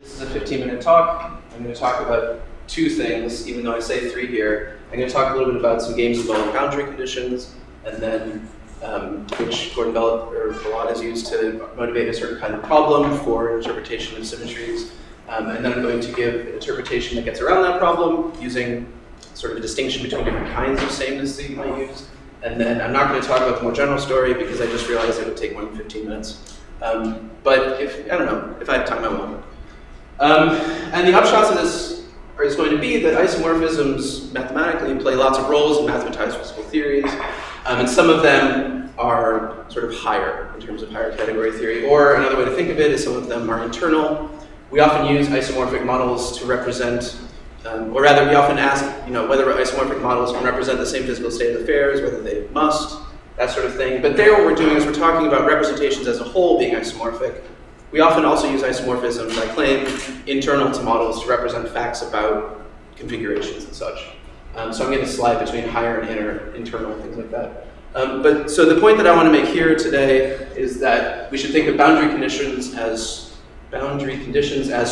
This is a 15-minute talk. I'm going to talk about two things, even though I say three here. I'm going to talk a little bit about some games involving boundary conditions, and then which Belot has used to motivate a certain kind of problem for interpretation of symmetries. And then I'm going to give an interpretation that gets around that problem using sort of a distinction between different kinds of sameness that you might use. And then I'm not going to talk about the more general story because I just realized it would take more than 15 minutes. But if I have time, I won't. And the upshots of this is going to be that isomorphisms mathematically play lots of roles in mathematized physical theories, and some of them are sort of higher in terms of higher category theory, or another way to think of it is some of them are internal. We often use isomorphic models to represent, or rather we often ask whether isomorphic models can represent the same physical state of affairs, whether they must, that sort of thing. But there what we're doing is we're talking about representations as a whole being isomorphic. We often also use isomorphisms, I claim, internal to models to represent facts about configurations and such. So I'm going to slide between higher and internal, things like that. So the point that I want to make here today is that we should think of boundary conditions as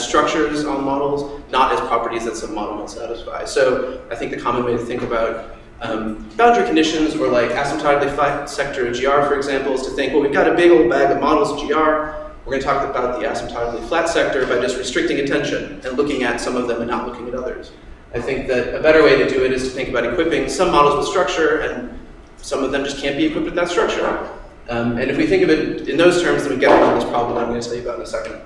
structures on models, not as properties that some model must satisfy. So I think the common way to think about boundary conditions, or like asymptotically flat sector of GR, for example, is to think, well, we've got a big old bag of models of GR. We're going to talk about the asymptotically flat sector by just restricting attention and looking at some of them and not looking at others. I think that a better way to do it is to think about equipping some models with structure, and some of them just can't be equipped with that structure. And if we think of it in those terms, then we get around this problem that I'm going to tell you about in a second.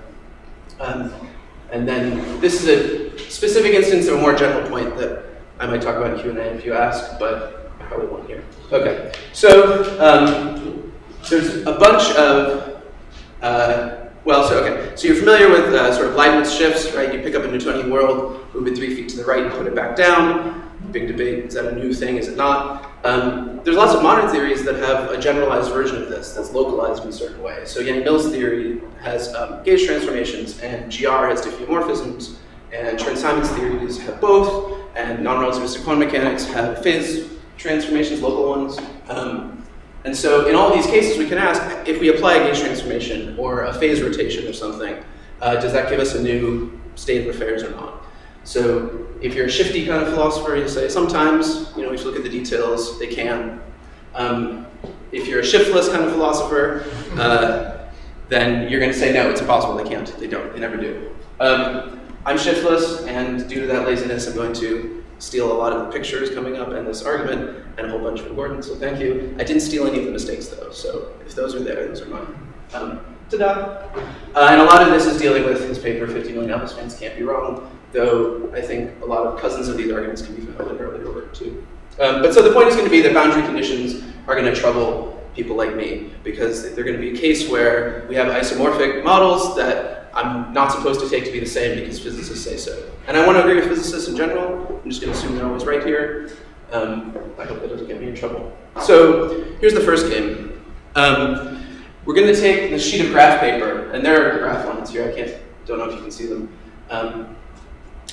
And then this is a specific instance of a more general point that I might talk about in Q&A if you ask, but I probably won't here. Okay, so there's a bunch of so you're familiar with sort of Leibniz shifts, right? You pick up a Newtonian world, move it 3 feet to the right, and put it back down. Big debate, is that a new thing, is it not? There's lots of modern theories that have a generalized version of this that's localized in a certain way. So Yang-Mills theory has gauge transformations, and GR has diffeomorphisms, and Chern-Simons theories have both, and non-relativistic quantum mechanics have phase transformations, local ones. And so in all of these cases, we can ask, if we apply a gauge transformation or a phase rotation or something, does that give us a new state of affairs or not? So if you're a shifty kind of philosopher, you say sometimes, if you look at the details, they can. If you're a shiftless kind of philosopher, then you're going to say, no, it's impossible, they can't, they don't, they never do. I'm shiftless, and due to that laziness, I'm going to steal a lot of the pictures coming up and this argument and a whole bunch from Gordon, so thank you. I didn't steal any of the mistakes though, so if those are there, those are mine. Ta-da! And a lot of this is dealing with his paper, 50 Million Elvis Fans Can't Be Wrong, though I think a lot of cousins of these arguments can be found in earlier work too. But so the point is going to be that boundary conditions are going to trouble people like me, because they're going to be a case where we have isomorphic models that I'm not supposed to take to be the same because physicists say so. And I want to agree with physicists in general. I'm just going to assume they're always right here. I hope that doesn't get me in trouble. So here's the first game. We're going to take the sheet of graph paper, and there are graph lines here. Don't know if you can see them.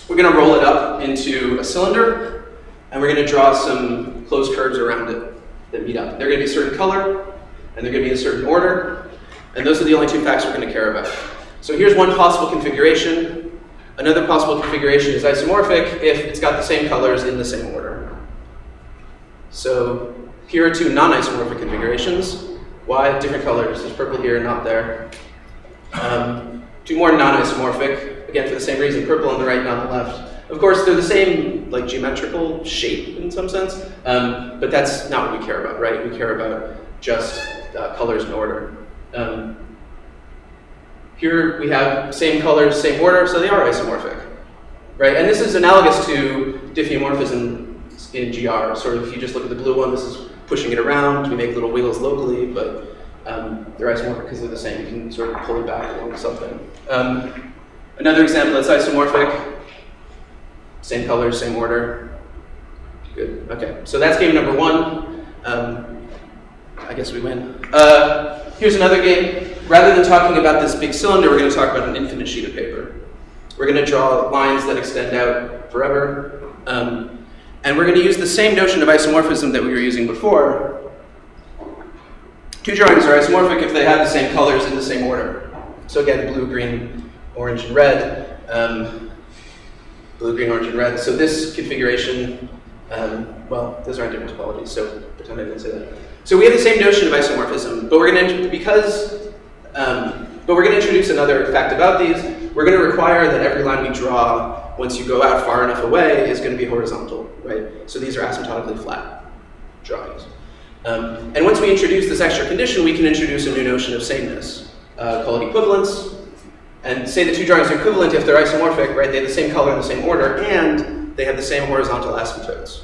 We're going to roll it up into a cylinder, and we're going to draw some closed curves around it that meet up. They're going to be a certain color, and they're going to be in a certain order, and those are the only two facts we're going to care about. So here's one possible configuration. Another possible configuration is isomorphic if it's got the same colors in the same order. So here are two non-isomorphic configurations. Why? Different colors. There's purple here, not there. Two more non-isomorphic, again for the same reason, purple on the right, not on the left. Of course, they're the same geometrical shape in some sense, but that's not what we care about, right? We care about just colors and order. Here we have same colors, same order, so they are isomorphic, right? And this is analogous to diffeomorphism in GR. Sort of, if you just look at the blue one, this is pushing it around. We make little wiggles locally, but they're isomorphic because they're the same. You can sort of pull it back along something. Another example that's isomorphic. Same colors, same order. Good, okay. So that's game number one. I guess we win. Here's another game. Rather than talking about this big cylinder, we're going to talk about an infinite sheet of paper. We're going to draw lines that extend out forever. And we're going to use the same notion of isomorphism that we were using before. Two drawings are isomorphic if they have the same colors in the same order. So again, blue, green, orange, and red. Blue, green, orange, and red. So this configuration, well, those aren't different topologies, so pretend I didn't say that. So we have the same notion of isomorphism, but we're going to introduce another fact about these. We're going to require that every line we draw, once you go out far enough away, is going to be horizontal, right? So these are asymptotically flat drawings. And once we introduce this extra condition, we can introduce a new notion of sameness, called equivalence. And say the two drawings are equivalent if they're isomorphic, right? They have the same color and the same order, and they have the same horizontal asymptotes.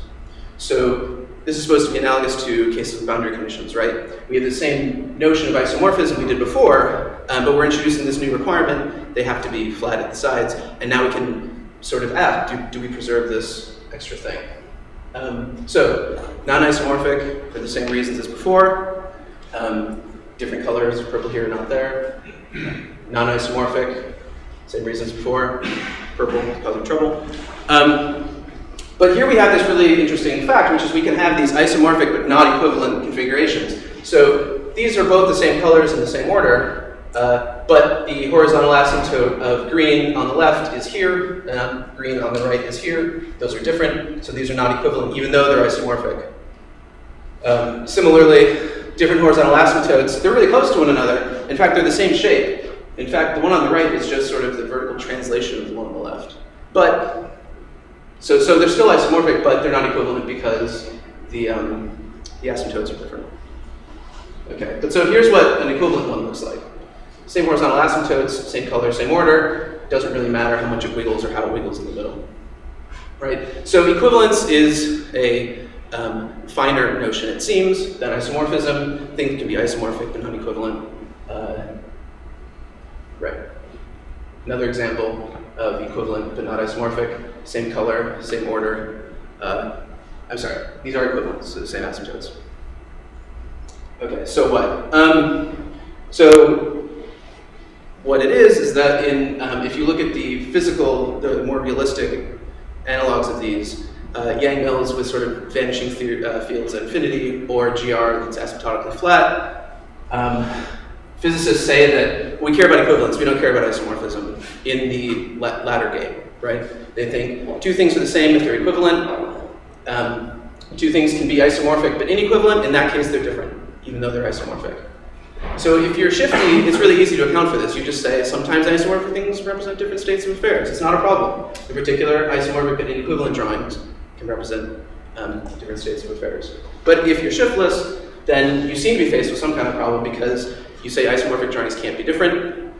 So this is supposed to be analogous to cases of boundary conditions, right? We have the same notion of isomorphism we did before, but we're introducing this new requirement. They have to be flat at the sides, and now we can sort of ask, do we preserve this extra thing? So non-isomorphic for the same reasons as before. Different colors, purple here, not there. Non-isomorphic, same reasons before. Purple causing trouble. But here we have this really interesting fact, which is we can have these isomorphic but not equivalent configurations. So these are both the same colors in the same order, but the horizontal asymptote of green on the left is here, and green on the right is here. Those are different, so these are not equivalent, even though they're isomorphic. Similarly, different horizontal asymptotes, they're really close to one another. In fact, they're the same shape. In fact, the one on the right is just sort of the vertical translation of the one on the left. But, so they're still isomorphic, but they're not equivalent because the asymptotes are different. Okay, but so here's what an equivalent one looks like. Same horizontal asymptotes, same color, same order. Doesn't really matter how much it wiggles or how it wiggles in the middle. Right? So equivalence is a finer notion, it seems, than isomorphism. Things can be isomorphic but not equivalent. Right. Another example of equivalent but not isomorphic, same color, same order. I'm sorry, these are equivalents, so the same asymptotes. Okay, so what? So what it is that if you look at the physical, the more realistic analogs of these, Yang mills with sort of vanishing fields at infinity, or GR that's asymptotically flat. Physicists say that we care about equivalence, we don't care about isomorphism in the latter game, right? They think two things are the same if they're equivalent. Two things can be isomorphic but inequivalent. In that case, they're different, even though they're isomorphic. So if you're shifty, it's really easy to account for this. You just say sometimes isomorphic things represent different states of affairs. It's not a problem. In particular, isomorphic but inequivalent drawings can represent different states of affairs. But if you're shiftless, then you seem to be faced with some kind of problem because you say isomorphic drawings can't be different.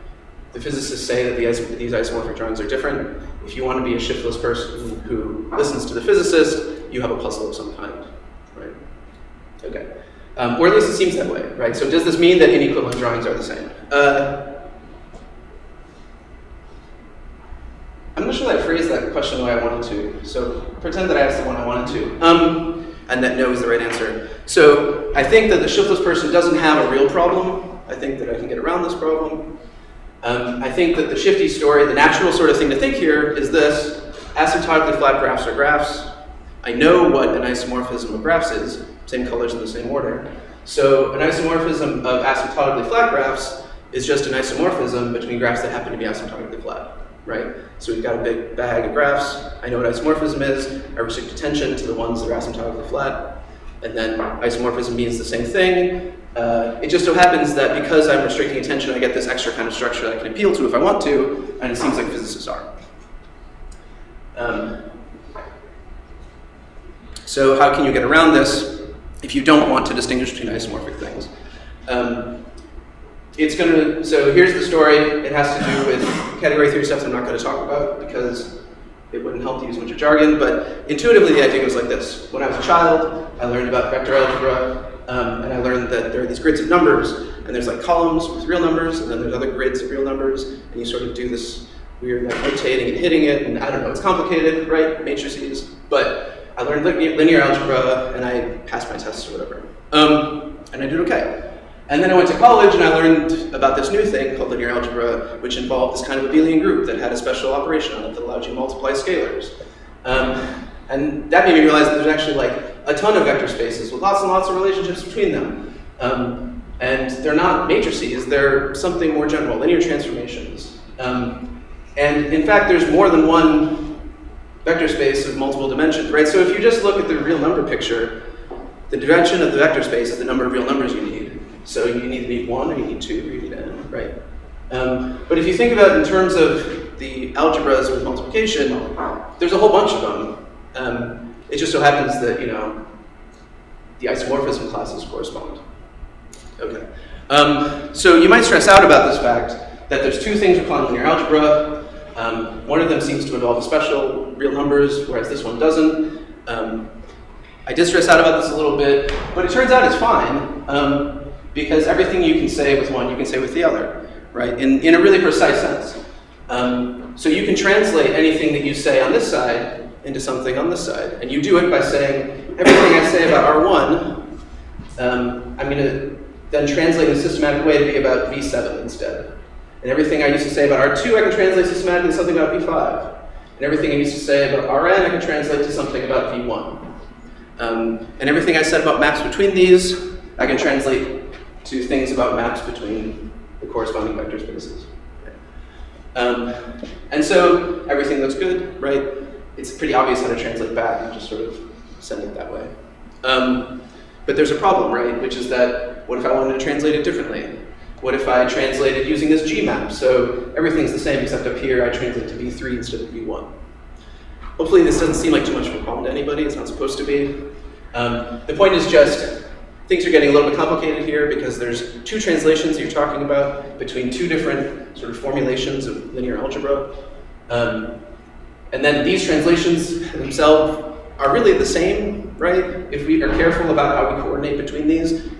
The physicists say that these isomorphic drawings are different. If you want to be a shiftless person who listens to the physicist, you have a puzzle of some kind, right? Okay. Or at least it seems that way, right? So does this mean that inequivalent drawings are the same? I'm not sure that I phrased that question the way I wanted to. So pretend that I asked the one I wanted to, and that no is the right answer. So I think that the shiftless person doesn't have a real problem. I think that I can get around this problem. I think that the shifty story, the natural sort of thing to think here is this: asymptotically flat graphs are graphs. I know what an isomorphism of graphs is, same colors in the same order. So an isomorphism of asymptotically flat graphs is just an isomorphism between graphs that happen to be asymptotically flat, right? So we've got a big bag of graphs. I know what isomorphism is. I restrict attention to the ones that are asymptotically flat. And then isomorphism means the same thing. It just so happens that because I'm restricting attention, I get this extra kind of structure that I can appeal to if I want to, and it seems like physicists are. So how can you get around this if you don't want to distinguish between isomorphic things? So here's the story. It has to do with category theory stuff that I'm not going to talk about because it wouldn't help to use a bunch of jargon, but intuitively the idea goes like this. When I was a child, I learned about vector algebra, and I learned that there are these grids of numbers, and there's like columns with real numbers, and then there's other grids of real numbers, and you sort of do this weird like rotating and hitting it, and I don't know, it's complicated, right? Matrices, but I learned linear algebra, and I passed my tests or whatever, and I did okay. And then I went to college, and I learned about this new thing called linear algebra, which involved this kind of abelian group that had a special operation on it that allowed you to multiply scalars. And that made me realize that there's actually like a ton of vector spaces with lots and lots of relationships between them. And they're not matrices, they're something more general, linear transformations. And in fact, there's more than one vector space of multiple dimensions, right? So if you just look at the real number picture, the dimension of the vector space is the number of real numbers you need. So you either need 1, or you need 2, or you need n, right? But if you think about it in terms of the algebras with multiplication, there's a whole bunch of them. It just so happens that, the isomorphism classes correspond. Okay. So you might stress out about this fact that there's two things we call in linear algebra. One of them seems to involve special real numbers, whereas this one doesn't. I did stress out about this a little bit, but it turns out it's fine, because everything you can say with one, you can say with the other, right? In a really precise sense. So you can translate anything that you say on this side into something on this side, and you do it by saying, everything I say about R1, I'm going to then translate in a systematic way to be about V7 instead. And everything I used to say about R2, I can translate systematically to something about V5. And everything I used to say about Rn, I can translate to something about V1. And everything I said about maps between these, I can translate to things about maps between the corresponding vector spaces. And so everything looks good, right? It's pretty obvious how to translate back and just sort of send it that way. But there's a problem, right? Which is that, what if I wanted to translate it differently? What if I translated using this G map? So everything's the same, except up here I translate to V3 instead of V1. Hopefully this doesn't seem like too much of a problem to anybody. It's not supposed to be. The point is just, things are getting a little bit complicated here because there's two translations that you're talking about between two different sort of formulations of linear algebra. And then these translations themselves are really the same, right? If we are careful about how we coordinate between these,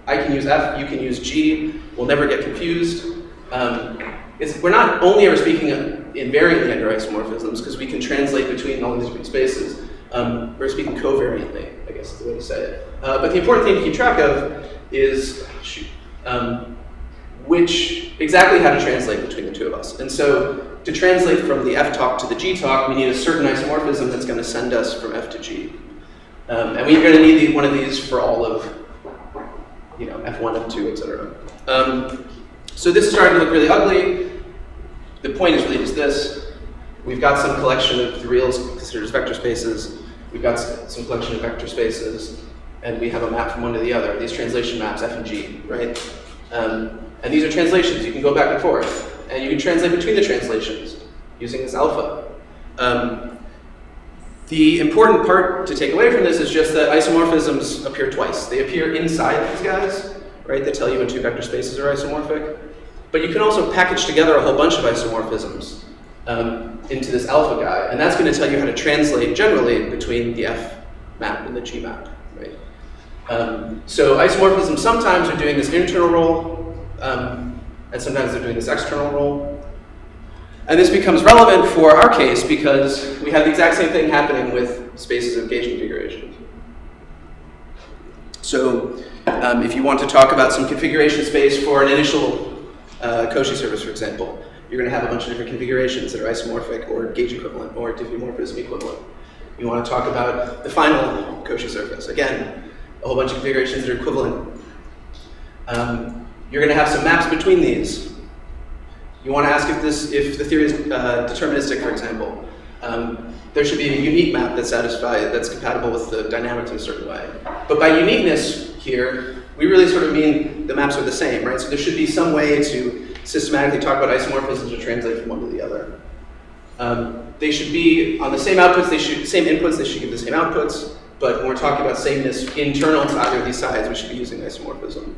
I can use F, you can use G, we'll never get confused. We're not only ever speaking invariantly under isomorphisms, because we can translate between all these different spaces. We're speaking covariantly, I guess is the way to say it. But the important thing to keep track of is exactly how to translate between the two of us. And so to translate from the F talk to the G talk, we need a certain isomorphism that's going to send us from F to G. And we're going to need one of these for all of F1, F2, etc. So this is starting to look really ugly. The point is really just this. We've got some collection of the reals considered as vector spaces. We've got some collection of vector spaces, and we have a map from one to the other. These translation maps, F and G, right? And these are translations. You can go back and forth. And you can translate between the translations using this alpha. The important part to take away from this is just that isomorphisms appear twice. They appear inside these guys, right? They tell you when two vector spaces are isomorphic. But you can also package together a whole bunch of isomorphisms into this alpha guy. And that's going to tell you how to translate generally between the F map and the G map, right? So isomorphisms sometimes are doing this internal role, and sometimes they're doing this external role. And this becomes relevant for our case because we have the exact same thing happening with spaces of gauge configuration. So if you want to talk about some configuration space for an initial Cauchy surface, for example, you're going to have a bunch of different configurations that are isomorphic or gauge equivalent or diffeomorphism equivalent. You want to talk about the final Cauchy surface. Again, a whole bunch of configurations that are equivalent. You're going to have some maps between these. You want to ask if the theory is deterministic, for example. There should be a unique map that's compatible with the dynamics in a certain way. But by uniqueness here, we really sort of mean the maps are the same, right? So there should be some way to systematically talk about isomorphisms or translate from one to the other. They should be on the same outputs, same inputs, they should give the same outputs. But when we're talking about sameness internal to either of these sides, we should be using isomorphism.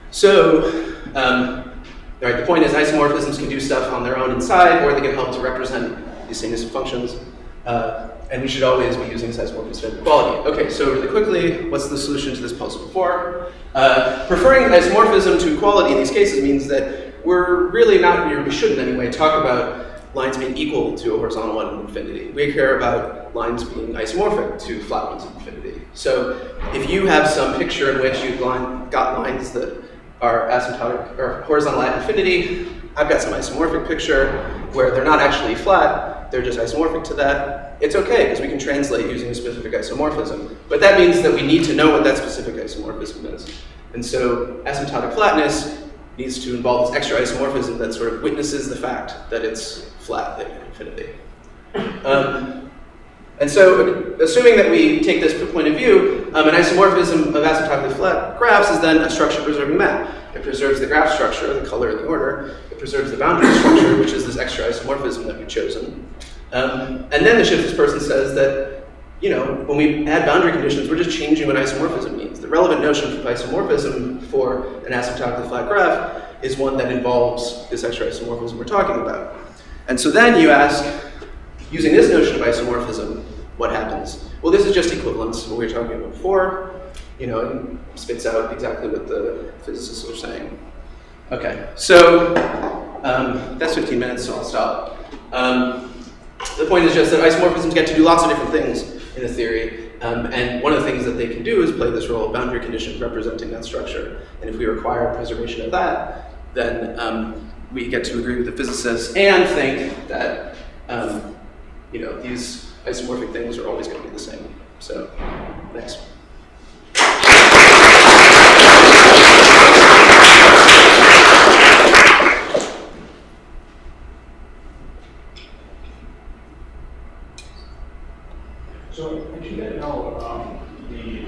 So, right, the point is isomorphisms can do stuff on their own inside, or they can help to represent these sameness of functions. And we should always be using this isomorphism equality. Okay, so really quickly, what's the solution to this puzzle before? Preferring isomorphism to equality in these cases means that we're really not, we shouldn't anyway, talk about lines being equal to a horizontal one in infinity. We care about lines being isomorphic to flat ones in infinity. So if you have some picture in which you've got lines that are asymptotic or horizontal at infinity, I've got some isomorphic picture where they're not actually flat, they're just isomorphic to that. It's okay, because we can translate using a specific isomorphism. But that means that we need to know what that specific isomorphism is. And so asymptotic flatness needs to involve this extra isomorphism that sort of witnesses the fact that it's flat at infinity. And so, assuming that we take this point of view, an isomorphism of asymptotically flat graphs is then a structure-preserving map. It preserves the graph structure, the color and the order. It preserves the boundary structure, which is this extra isomorphism that we've chosen. And then the shiftless person says that, when we add boundary conditions, we're just changing what isomorphism means. The relevant notion of isomorphism for an asymptotically flat graph is one that involves this extra isomorphism we're talking about. And so then you ask, using this notion of isomorphism, what happens? Well, this is just equivalence, what we were talking about before. It spits out exactly what the physicists are saying. Okay, so that's 15 minutes, so I'll stop. The point is just that isomorphisms get to do lots of different things in a theory, and one of the things that they can do is play this role of boundary conditions representing that structure. And if we require preservation of that, then we get to agree with the physicists and think that these isomorphic things are always going to be the same. So, next. So, did you get how the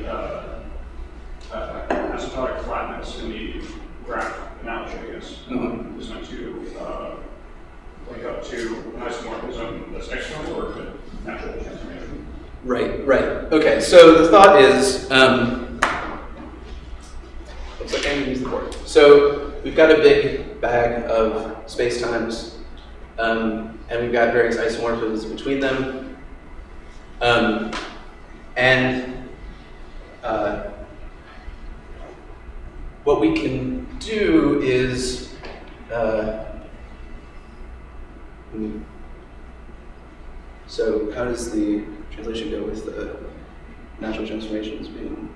asymptotic flatness in the graph analogy, I guess, is meant to link up to an isomorphism that's external or natural transformation? Right. Okay, so the thought is, looks like I'm going to use the board. So we've got a big bag of spacetimes, and we've got various isomorphisms between them. What we can do is, so how does the translation go with the natural transformations being?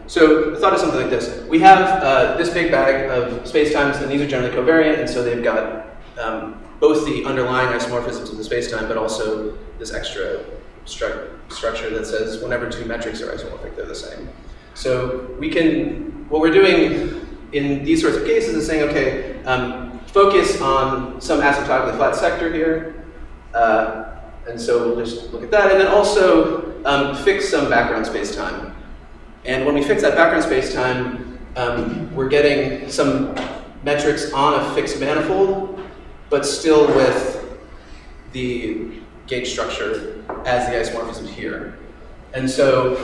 So the thought is something like this. We have this big bag of spacetimes, and these are generally covariant, and so they've got both the underlying isomorphisms of the spacetime, but also this extra structure that says whenever two metrics are isomorphic, they're the same. So what we're doing in these sorts of cases is saying, okay, focus on some asymptotically flat sector here, and so we'll just look at that, and then also fix some background spacetime. And when we fix that background spacetime, we're getting some metrics on a fixed manifold, but still with the gauge structure as the isomorphism here. And so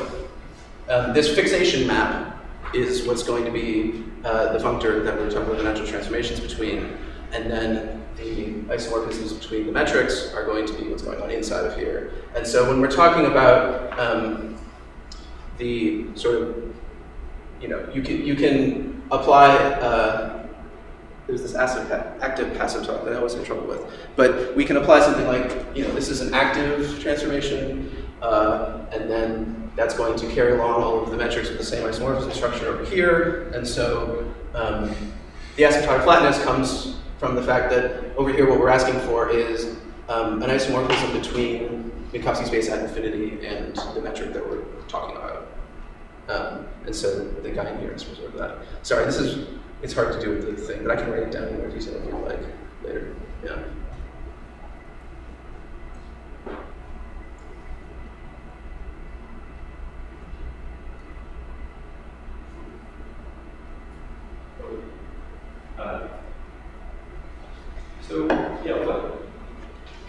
this fixation map is what's going to be the functor that we're talking about the natural transformations between, and then the isomorphisms between the metrics are going to be what's going on inside of here. And so when we're talking about the sort of, you can apply, there's this active passive talk that I was in trouble with, but we can apply something like, this is an active transformation, and then that's going to carry along all of the metrics with the same isomorphism structure over here. And so the asymptotic flatness comes from the fact that over here what we're asking for is an isomorphism between Minkowski space at infinity and the metric that we're talking about. And so the guy in here is preserved that. Sorry, it's hard to do with the thing, but I can write it down in more detail if you'd like later. Yeah. Could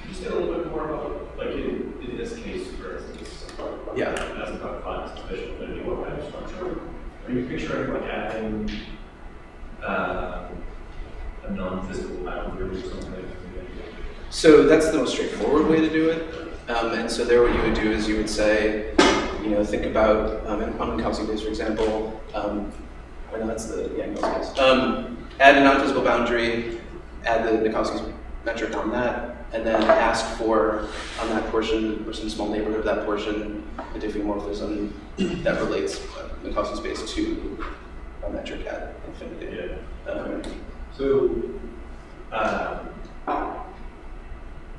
you say a little bit more about, like in this case, for instance, asymptotic flatness division infinity, what kind of structure? Are you picturing like adding a non-physical boundary or something? So that's the most straightforward way to do it. And so there what you would do is you would say, think about, on Minkowski base, for example, that's the Minkowski base. Add a non-physical boundary, add the Minkowski's metric on that, and then ask for, on that portion, or some small neighborhood of that portion, a diffeomorphism that relates Minkowski space to a metric at infinity.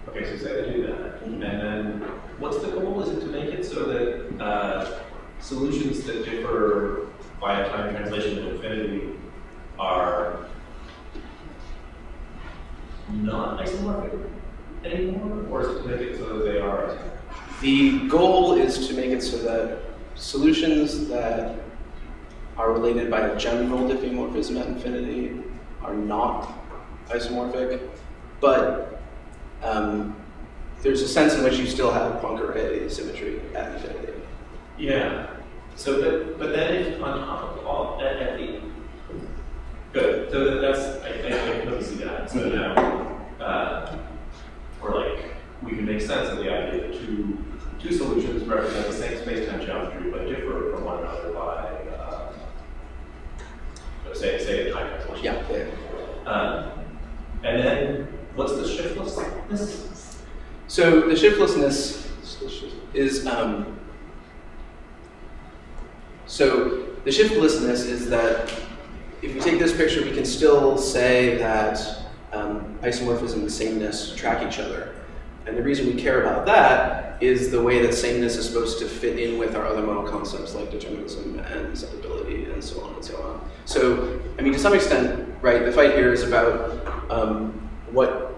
Okay, so say they do that, and then what's the goal? Is it to make it so that solutions that differ via time translation to infinity are not isomorphic anymore, or is it to make it so that they are? The goal is to make it so that solutions that are related by a general diffeomorphism at infinity are not isomorphic, but there's a sense in which you still have Poincare symmetry at infinity. Yeah. So, but then if on top of all at the good. So that's I can see that. So now, or like we can make sense of the idea that two solutions represent the same space-time geometry but differ from one another by say a time translation. Yeah. And then what's the shiftlessness? So the shiftlessness is so the shiftlessness is that if we take this picture, we can still say that isomorphism and sameness track each other. And the reason we care about that is the way that sameness is supposed to fit in with our other model concepts like determinism and acceptability and so on and so on. So, I mean, to some extent, right, the fight here is about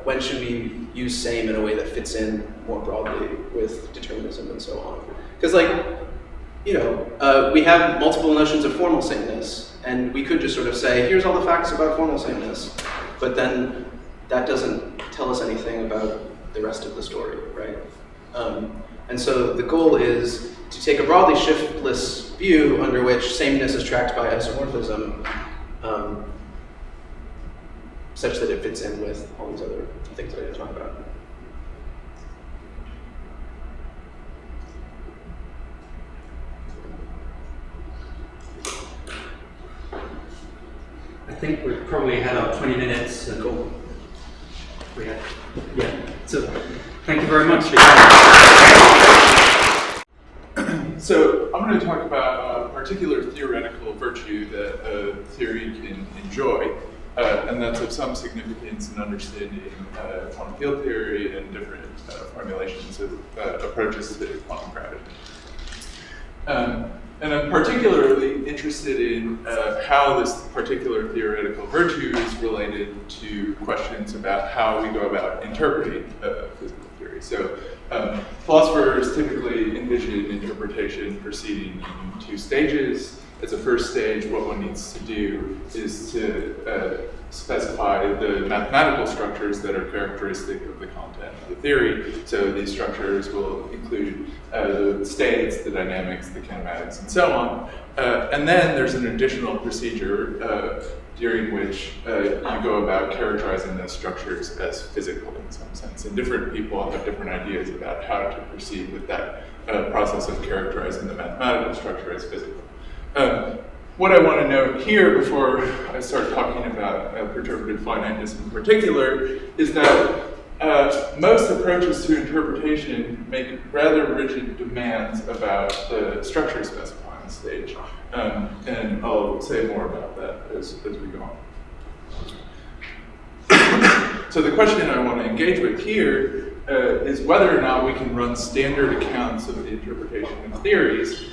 when should we use same in a way that fits in more broadly with determinism and so on. Because, like, you know, we have multiple notions of formal sameness, and we could just sort of say, here's all the facts about formal sameness, but then that doesn't tell us anything about the rest of the story, right? And so the goal is to take a broadly shiftless view under which sameness is tracked by isomorphism, such that it fits in with all these other things that I didn't talk about. I think we probably had about 20 minutes. Cool. Yeah. So thank you very much. So I'm going to talk about a particular theoretical virtue that a theory can enjoy, and that's of some significance in understanding quantum field theory and different formulations of approaches to quantum gravity. And I'm particularly interested in how this particular theoretical virtue is related to questions about how we go about interpreting physical theory. So philosophers typically envision interpretation proceeding in two stages. As a first stage, what one needs to do is to specify the mathematical structures that are characteristic of the content of the theory. So these structures will include the states, the dynamics, the kinematics, and so on. And then there's an additional procedure during which you go about characterizing those structures as physical in some sense. And different people have different ideas about how to proceed with that process of characterizing the mathematical structure as physical. What I want to note here before I start talking about perturbative finiteness in particular is that most approaches to interpretation make rather rigid demands about the structure specifying stage. And I'll say more about that as we go on. So the question I want to engage with here is whether or not we can run standard accounts of the interpretation of theories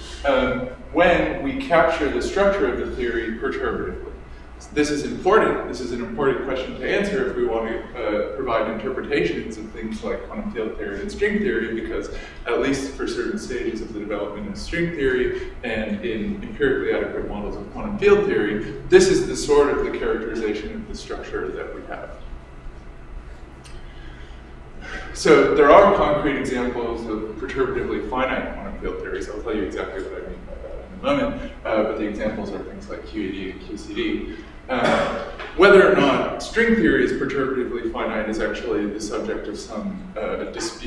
when we capture the structure of the theory perturbatively. This is important. This is an important question to answer if we want to provide interpretations of things like quantum field theory and string theory, because at least for certain stages of the development of string theory and in empirically adequate models of quantum field theory, this is the sort of the characterization of the structure that we have. So there are concrete examples of perturbatively finite quantum field theories. I'll tell you exactly what I mean by that in a moment, but the examples are things like QED and QCD. Whether or not string theory is perturbatively finite is actually the subject of some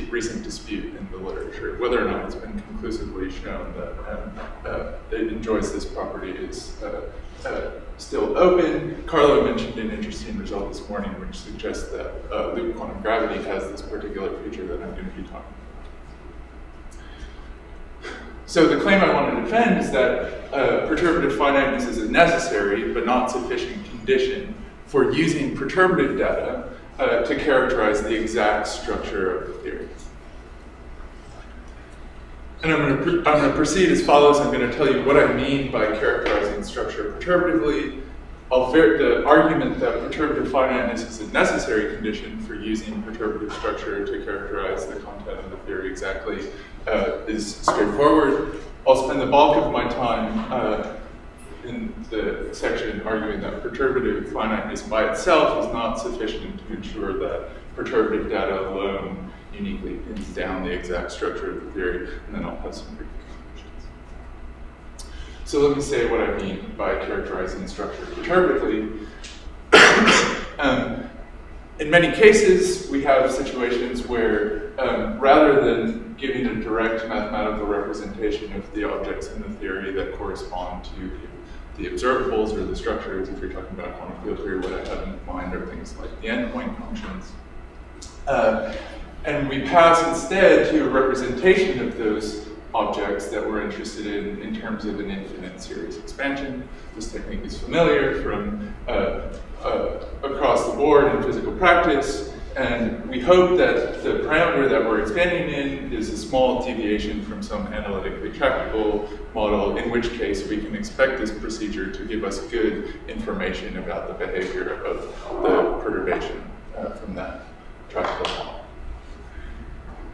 recent dispute in the literature. Whether or not it's been conclusively shown that it enjoys this property is still open. Carlo mentioned an interesting result this morning which suggests that loop quantum gravity has this particular feature that I'm going to be talking about. So the claim I want to defend is that perturbative finiteness is a necessary but not sufficient condition for using perturbative data to characterize the exact structure of the theory. And I'm going to proceed as follows. I'm going to tell you what I mean by characterizing structure perturbatively, the argument that perturbative finiteness is a necessary condition for using perturbative structure to characterize the content of the theory exactly is straightforward. I'll spend the bulk of my time in the section arguing that perturbative finiteness by itself is not sufficient to ensure that perturbative data alone uniquely pins down the exact structure of the theory, and then I'll have some brief conclusions. So let me say what I mean by characterizing structure perturbatively. In many cases, we have situations where rather than giving a direct mathematical representation of the objects in the theory that correspond to the observables or the structures, if you're talking about quantum field theory, what I have in mind are things like the endpoint functions. And we pass instead to a representation of those objects that we're interested in terms of an infinite series expansion. This technique is familiar from across the board in physical practice, and we hope that the parameter that we're expanding in is a small deviation from some analytically tractable model, in which case we can expect this procedure to give us good information about the behavior of the perturbation from that tractable model.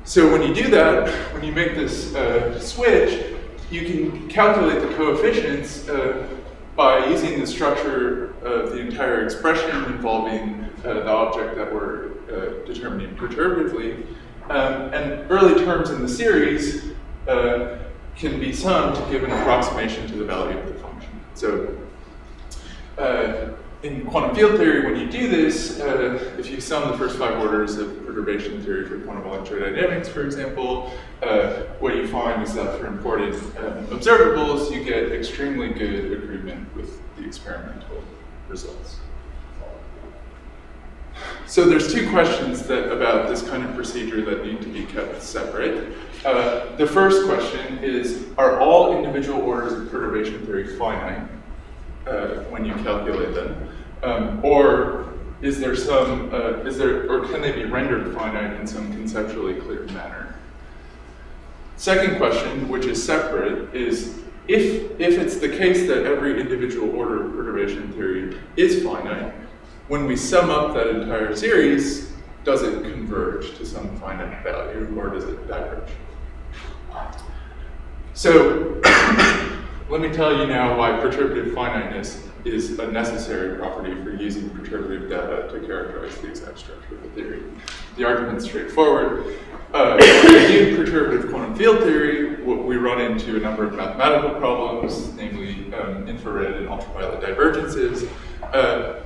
So when you do that, when you make this switch, you can calculate the coefficients by using the structure of the entire expression involving the object that we're determining perturbatively. And early terms in the series can be summed to give an approximation to the value of the function. So in quantum field theory, when you do this, if you sum the first 5 orders of perturbation theory for quantum electrodynamics, for example, what you find is that for imported observables, you get extremely good agreement with the experimental results. So there's 2 questions about this kind of procedure that need to be kept separate. The first question is, are all individual orders of perturbation theory finite when you calculate them? Or is there some, or can they be rendered finite in some conceptually clear manner? Second question, which is separate, is if it's the case that every individual order of perturbation theory is finite, when we sum up that entire series, does it converge to some finite value, or does it diverge? So let me tell you now why perturbative finiteness is a necessary property for using perturbative data to characterize the exact structure of the theory. The argument's straightforward. When we do perturbative quantum field theory, we run into a number of mathematical problems, namely infrared and ultraviolet divergences.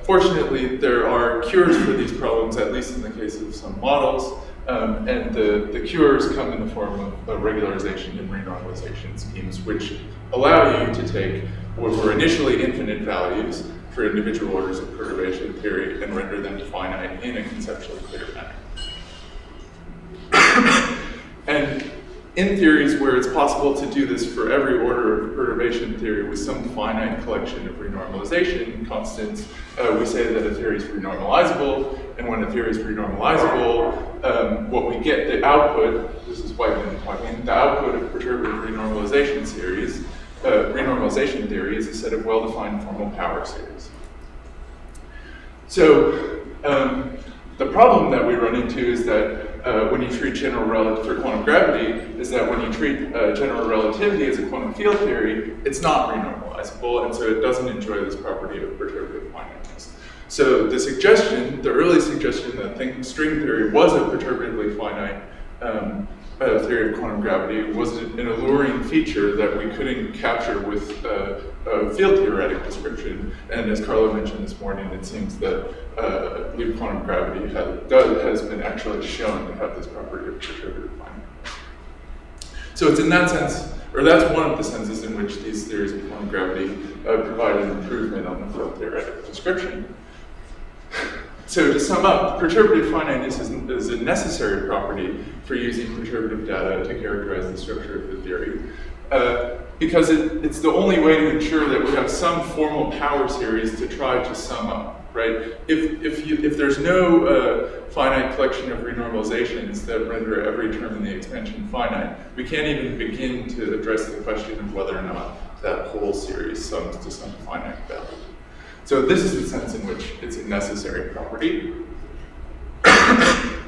Fortunately, there are cures for these problems, at least in the case of some models, and the cures come in the form of regularization and renormalization schemes, which allow you to take what were initially infinite values for individual orders of perturbation theory and render them finite in a conceptually clear manner. And in theories where it's possible to do this for every order of perturbation theory with some finite collection of renormalization constants, we say that a theory is renormalizable, and when a theory is renormalizable, what we get, the output, this is why I've been talking, the output of perturbative renormalization series, renormalization theory is a set of well-defined formal power series. So the problem that we run into is that when you treat general relativity for quantum gravity, is that when you treat general relativity as a quantum field theory, it's not renormalizable, and so it doesn't enjoy this property of perturbative finiteness. So the suggestion, the early suggestion that string theory was a perturbatively finite theory of quantum gravity was an alluring feature that we couldn't capture with a field theoretic description. And as Carlo mentioned this morning, it seems that loop quantum gravity has been actually shown to have this property of perturbative finiteness. So it's in that sense, or that's one of the senses in which these theories of quantum gravity provide an improvement on the field theoretic description. So to sum up, perturbative finiteness is a necessary property for using perturbative data to characterize the structure of the theory, because it's the only way to ensure that we have some formal power series to try to sum up, right? If there's no finite collection of renormalizations that render every term in the expansion finite, we can't even begin to address the question of whether or not that whole series sums to some finite value. So this is the sense in which it's a necessary property.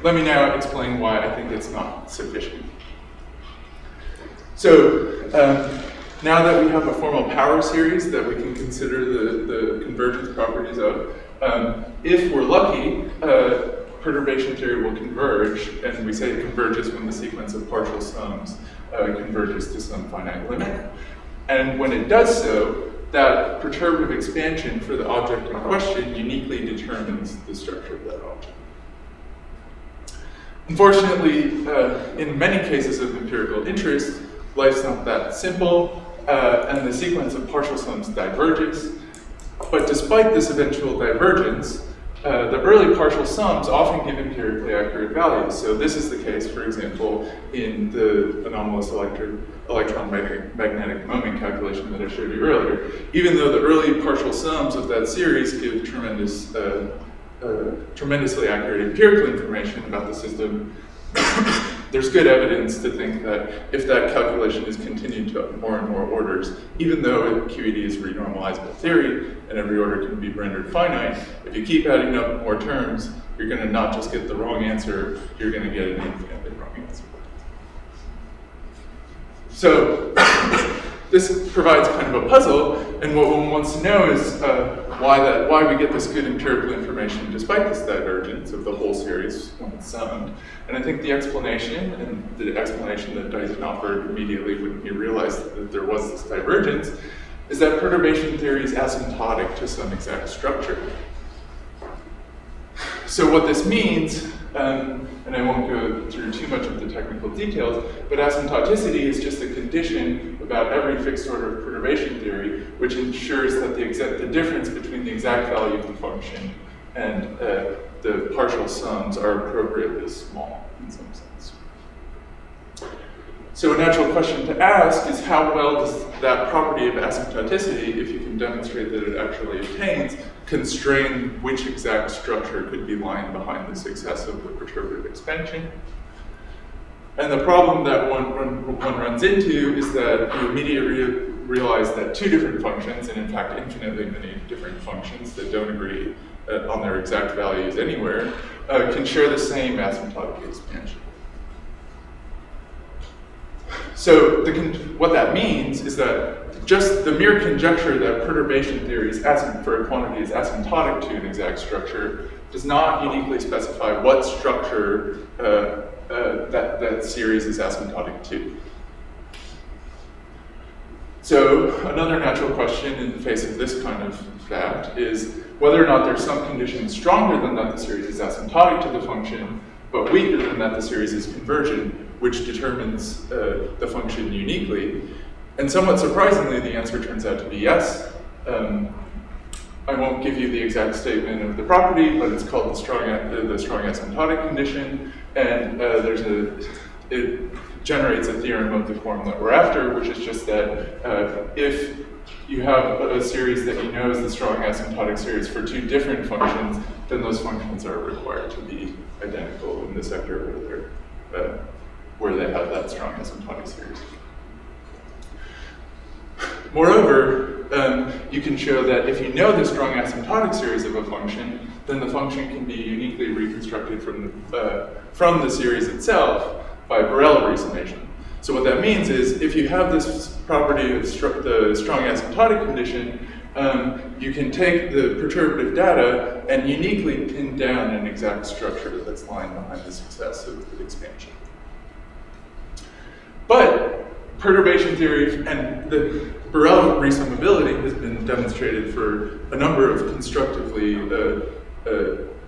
Let me now explain why I think it's not sufficient. So now that we have a formal power series that we can consider the convergence properties of, if we're lucky, perturbation theory will converge, and we say it converges when the sequence of partial sums converges to some finite limit. And when it does so, that perturbative expansion for the object in question uniquely determines the structure of that object. Unfortunately, in many cases of empirical interest, life's not that simple, and the sequence of partial sums diverges. But despite this eventual divergence, the early partial sums often give empirically accurate values. So this is the case, for example, in the anomalous electromagnetic moment calculation that I showed you earlier. Even though the early partial sums of that series give tremendously accurate empirical information about the system, there's good evidence to think that if that calculation is continued to more and more orders, even though QED is renormalizable theory and every order can be rendered finite, if you keep adding up more terms, you're going to not just get the wrong answer, you're going to get an infinitely wrong answer. So this provides kind of a puzzle, and what one wants to know is why we get this good empirical information despite this divergence of the whole series when it's summed. And I think the explanation, and the explanation that Dyson offered immediately when he realized that there was this divergence, is that perturbation theory is asymptotic to some exact structure. So what this means, and I won't go through too much of the technical details, but asymptoticity is just a condition about every fixed order of perturbation theory, which ensures that the difference between the exact value of the function and the partial sums are appropriately small in some sense. So a natural question to ask is how well does that property of asymptoticity, if you can demonstrate that it actually obtains, constrain which exact structure could be lying behind the success of the perturbative expansion? And the problem that one runs into is that you immediately realize that two different functions, and in fact infinitely many different functions that don't agree on their exact values anywhere, can share the same asymptotic expansion. So what that means is that just the mere conjecture that perturbation theory for a quantity is asymptotic to an exact structure does not uniquely specify what structure that series is asymptotic to. So another natural question in the face of this kind of fact is whether or not there's some condition stronger than that the series is asymptotic to the function, but weaker than that the series is convergent, which determines the function uniquely. And somewhat surprisingly, the answer turns out to be yes. I won't give you the exact statement of the property, but it's called the strong asymptotic condition, and it generates a theorem of the form that we're after, which is just that if you have a series that you know is the strong asymptotic series for two different functions, then those functions are required to be identical in the sector where they have that strong asymptotic series. Moreover, you can show that if you know the strong asymptotic series of a function, then the function can be uniquely reconstructed from the series itself by Borel resummation. So what that means is if you have this property of the strong asymptotic condition, you can take the perturbative data and uniquely pin down an exact structure that's lying behind the success of the expansion. But perturbation theory and the Borel resummability has been demonstrated for a number of constructively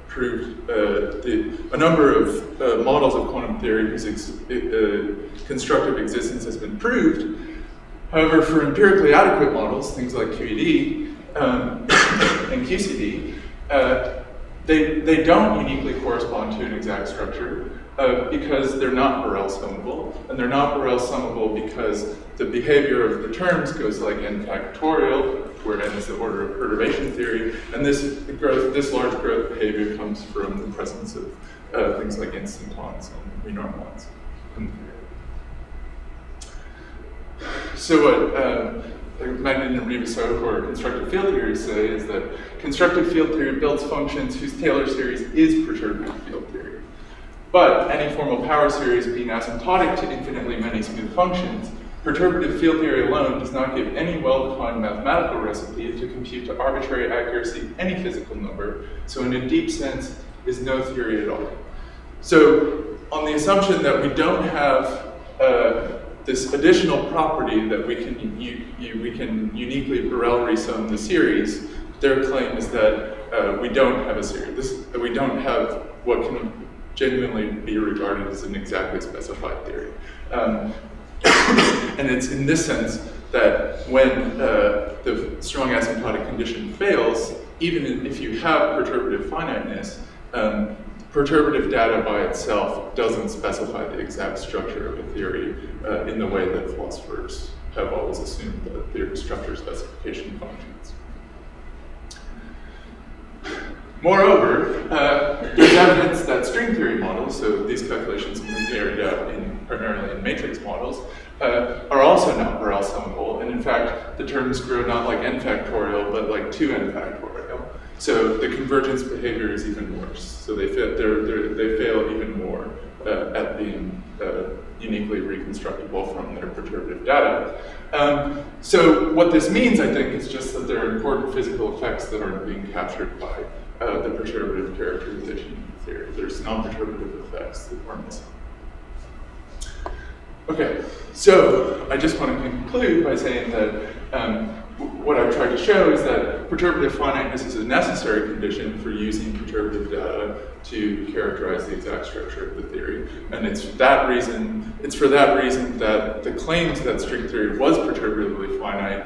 proved, a number of models of quantum theory whose constructive existence has been proved. However, for empirically adequate models, things like QED and QCD, they don't uniquely correspond to an exact structure because they're not Borel summable, and they're not Borel summable because the behavior of the terms goes like n factorial, where n is the order of perturbation theory, and this large growth behavior comes from the presence of things like instantons and renormalized. So what Magnin and Ribasov, or constructive field theory, say is that constructive field theory builds functions whose Taylor series is perturbative field theory. But any formal power series being asymptotic to infinitely many smooth functions, perturbative field theory alone does not give any well-defined mathematical recipe to compute to arbitrary accuracy any physical number, so in a deep sense is no theory at all. So on the assumption that we don't have this additional property that we can uniquely Borel resum the series, their claim is that we don't have a series. We don't have what can genuinely be regarded as an exactly specified theory. And it's in this sense that when the strong asymptotic condition fails, even if you have perturbative finiteness, perturbative data by itself doesn't specify the exact structure of a theory in the way that philosophers have always assumed that theory structure specification functions. Moreover, there's evidence that string theory models, so these calculations have been carried out primarily in matrix models, are also not Borel summable, and in fact, the terms grow not like n factorial, but like 2n factorial. So the convergence behavior is even worse. So they fail even more at being uniquely reconstructible from their perturbative data. So what this means, I think, is just that there are important physical effects that aren't being captured by the perturbative characterization theory. There's non-perturbative effects that are missing. Okay, so I just want to conclude by saying that what I've tried to show is that perturbative finiteness is a necessary condition for using perturbative data to characterize the exact structure of the theory. And it's for that reason that the claims that string theory was perturbatively finite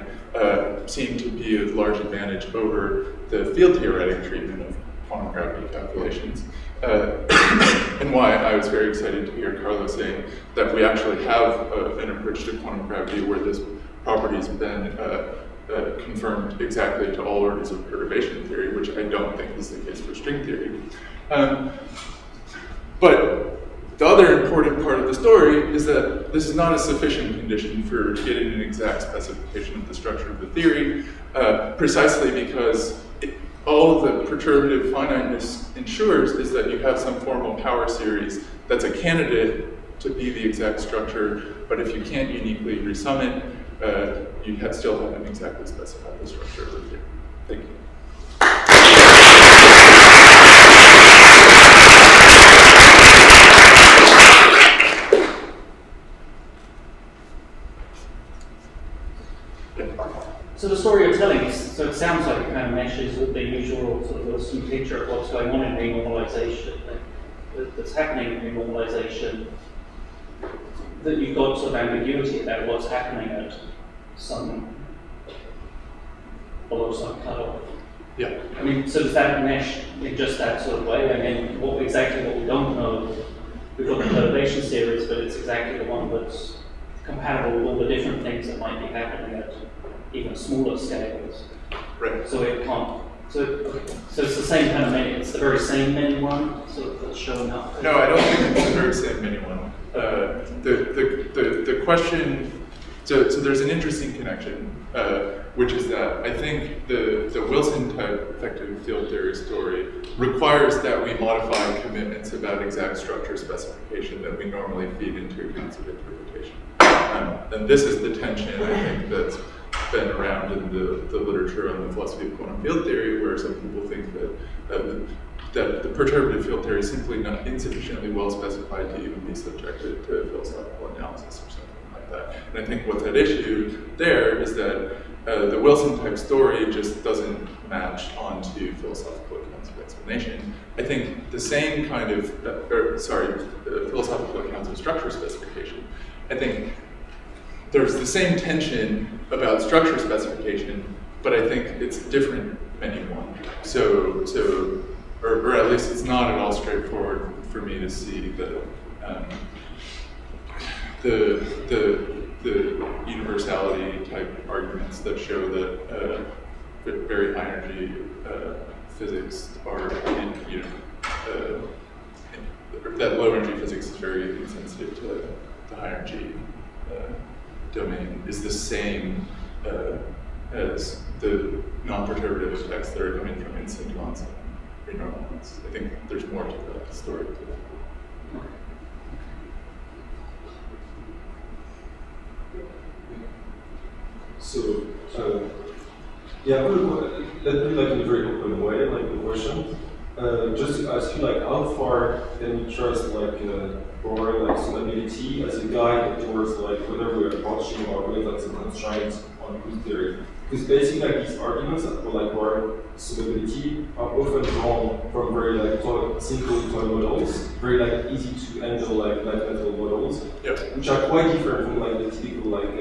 seem to be a large advantage over the field theoretic treatment of quantum gravity calculations. And why I was very excited to hear Carlo saying that we actually have an approach to quantum gravity where this property has been confirmed exactly to all orders of perturbation theory, which I don't think is the case for string theory. But the other important part of the story is that this is not a sufficient condition for getting an exact specification of the structure of the theory, precisely because all the perturbative finiteness ensures is that you have some formal power series that's a candidate to be the exact structure, but if you can't uniquely resum it, you still haven't exactly specified the structure of the theory. Thank you. So the story you're telling, so it sounds like it kind of meshes with the usual sort of Wilson picture of what's going on in renormalization, that's happening in renormalization, that you've got sort of ambiguity about what's happening at some, below some cutoff. Yeah. I mean, so does that mesh in just that sort of way? I mean, exactly what we don't know, we've got the perturbation series, but it's exactly the one that's compatible with all the different things that might be happening at even smaller scales. Right. So it can't. So it's the same kind of many. It's the very same many one sort of that's showing up. No, I don't think it's the very same many one. The question. So there's an interesting connection, which is that I think the Wilson type effective field theory story requires that we modify commitments about exact structure specification that we normally feed into accounts of interpretation. And this is the tension I think that's been around in the literature on the philosophy of quantum field theory, where some people think that the perturbative field theory is simply not insufficiently well specified to even be subjected to philosophical analysis or something like that. And I think what's at issue there is that the Wilson type story just doesn't match onto philosophical accounts of explanation. I think the same kind of, philosophical accounts of structure specification. I think there's the same tension about structure specification, but I think it's different many one. Or at least it's not at all straightforward for me to see the universality type arguments that show that very high energy physics are that low energy physics is very insensitive to the high energy domain is the same as the non-perturbative effects that are coming from instant ones and renormal ones. I think there's more to that story. So, yeah, let me like in a very open way, like the question. Just to ask you, like, how far can you trust, like, or like summability as a guide towards, like, whether we're approaching or with like some constraints on good theory? Because basically, like, these arguments for like or summability are often drawn from very like simple toy models, very like easy to handle like mathematical models, which are quite different from like the typical like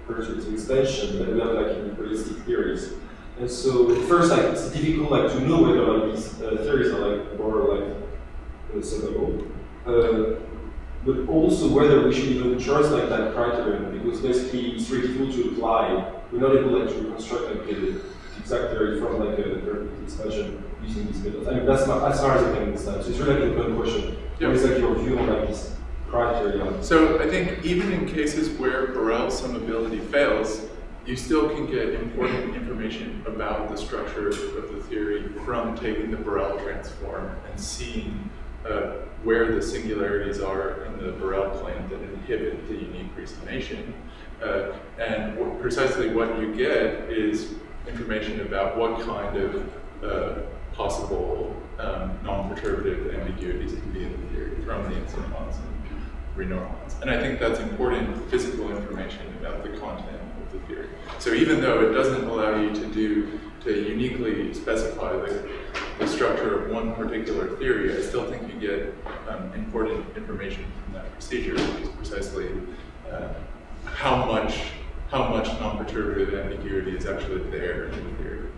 perturbative extension that we have like in realistic theories. And so first, like, it's difficult like to know whether like these theories are like or like summable, but also whether we should even trust like that criterion, because basically it's really difficult to apply. We're not able like to reconstruct like the exact theory from like a perturbative expansion using these methods. I mean that's not as far as I can understand. So it's really like an open question. What is like your view on like this criteria? So I think even in cases where Borel summability fails, you still can get important information about the structure of the theory from taking the Borel transform and seeing where the singularities are in the Borel plane that inhibit the unique resummation. And precisely what you get is information about what kind of possible non-perturbative ambiguities can be in the theory from the instant ones and renormal ones. And I think that's important physical information about the content of the theory. So even though it doesn't allow you to uniquely specify the structure of one particular theory, I still think you get important information from that procedure, which is precisely how much non-perturbative ambiguity is actually there in the theory.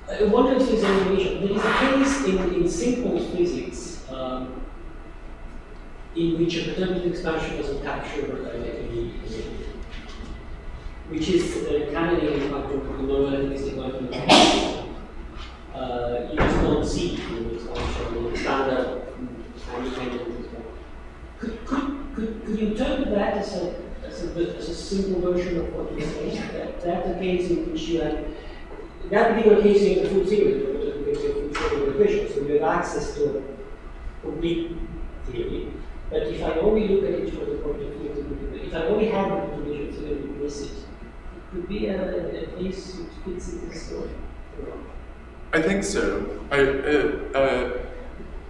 I wonder if there's any relation. There is a case in simple physics in which a perturbative expansion doesn't capture any, which is the candidate factor for the non-relativistic quantum. You just don't see the expansion, the standard independent. Could you interpret that as a simple version of what you're saying? That's the case in which you have, that particular case in the full theory, so you have access to a complete theory. But if I only look at it from the point of view, if I only have the information theory, we miss it. It could be a case which fits in this story. I think so.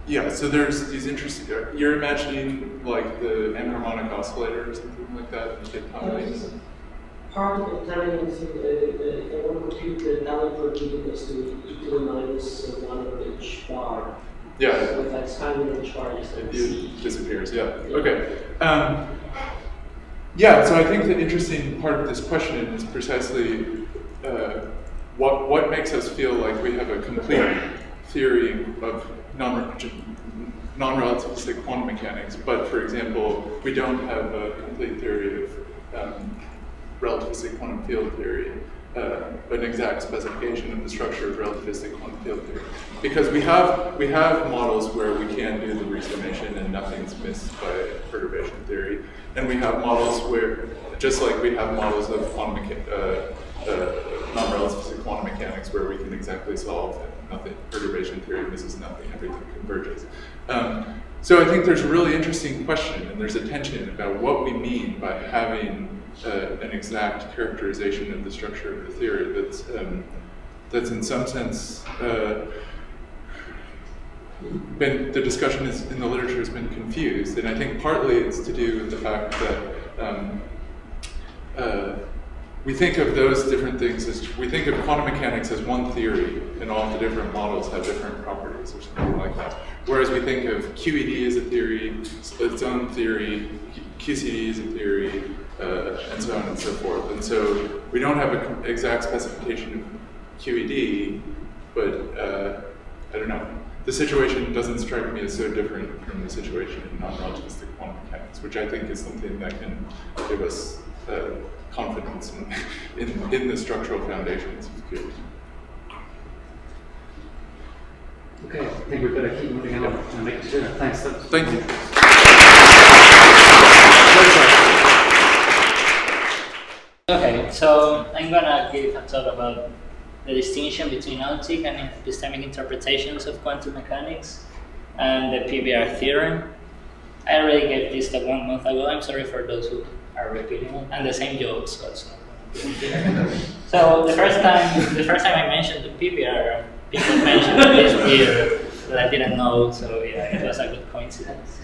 Yeah, so there's these interesting, you're imagining like the anharmonic oscillator or something like that? Particle timing, if I want to compute the downward probability goes to e to the minus 1 of h bar. Yeah. So if I expand the h bar, it disappears, yeah. Okay. Yeah, so I think the interesting part of this question is precisely what makes us feel like we have a complete theory of non-relativistic quantum mechanics, but for example, we don't have a complete theory of relativistic quantum field theory, an exact specification of the structure of relativistic quantum field theory. Because we have models where we can do the resummation and nothing's missed by perturbation theory, and we have models where, just like we have models of non-relativistic quantum mechanics where we can exactly solve nothing, perturbation theory misses nothing, everything converges. So I think there's a really interesting question, and there's a tension about what we mean by having an exact characterization of the structure of the theory that's in some sense the discussion in the literature has been confused, and I think partly it's to do with the fact that we think of those different things as, we think of quantum mechanics as one theory, and all the different models have different properties or something like that. Whereas we think of QED as a theory, its own theory, QCD as a theory, and so on and so forth. And so we don't have an exact specification of QED, but I don't know. The situation doesn't strike me as so different from the situation in non-relativistic quantum mechanics, which I think is something that can give us confidence in the structural foundations of QED. Okay, I think we better keep moving on and make it dinner. Thanks. Thank you. Okay, so I'm gonna give a talk about the distinction between ontic and epistemic interpretations of quantum mechanics and the PBR theorem. I already gave this talk 1 month ago. I'm sorry for those who are repeating it, and the same jokes also. So the first time I mentioned the PBR, people mentioned this weird that I didn't know. So yeah, it was a good coincidence.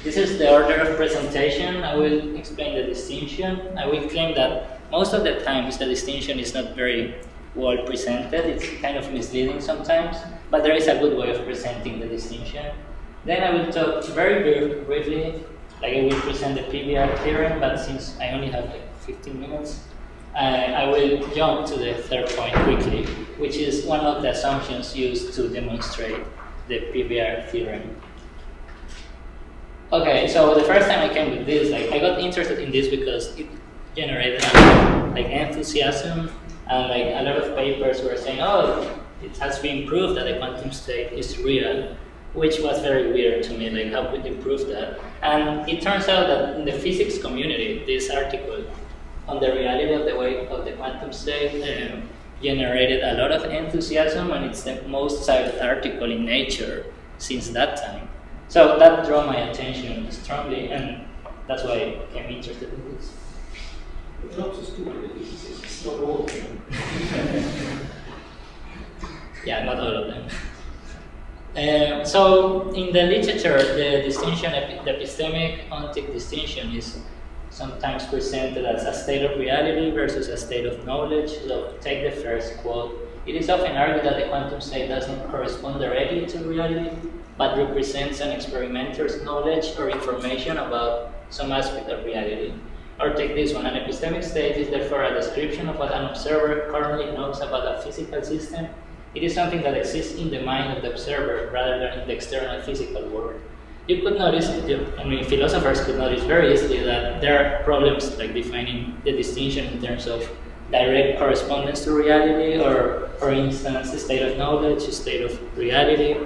This is the order of presentation. I will explain the distinction. I will claim that most of the times the distinction is not very well presented. It's kind of misleading sometimes, but there is a good way of presenting the distinction. Then I will talk very briefly, like I will present the PBR theorem, but since I only have like 15 minutes, I will jump to the third point quickly, which is one of the assumptions used to demonstrate the PBR theorem. Okay, so the first time I came with this, like I got interested in this because it generated like enthusiasm, and like a lot of papers were saying, oh, it has been proved that the quantum state is real, which was very weird to me, like how could you prove that? And it turns out that in the physics community, this article on the reality of the way of the quantum state generated a lot of enthusiasm, and it's the most cited article in Nature since that time. So that drew my attention strongly, and that's why I became interested in this. It's not so stupid, it's not all of them. Yeah, not all of them. So in the literature, the distinction, the epistemic ontic distinction is sometimes presented as a state of reality versus a state of knowledge. So take the first quote. It is often argued that the quantum state does not correspond directly to reality, but represents an experimenter's knowledge or information about some aspect of reality. Or take this one, an epistemic state is therefore a description of what an observer currently knows about a physical system. It is something that exists in the mind of the observer rather than in the external physical world. You could notice, philosophers could notice very easily that there are problems like defining the distinction in terms of direct correspondence to reality, or for instance, a state of knowledge, a state of reality,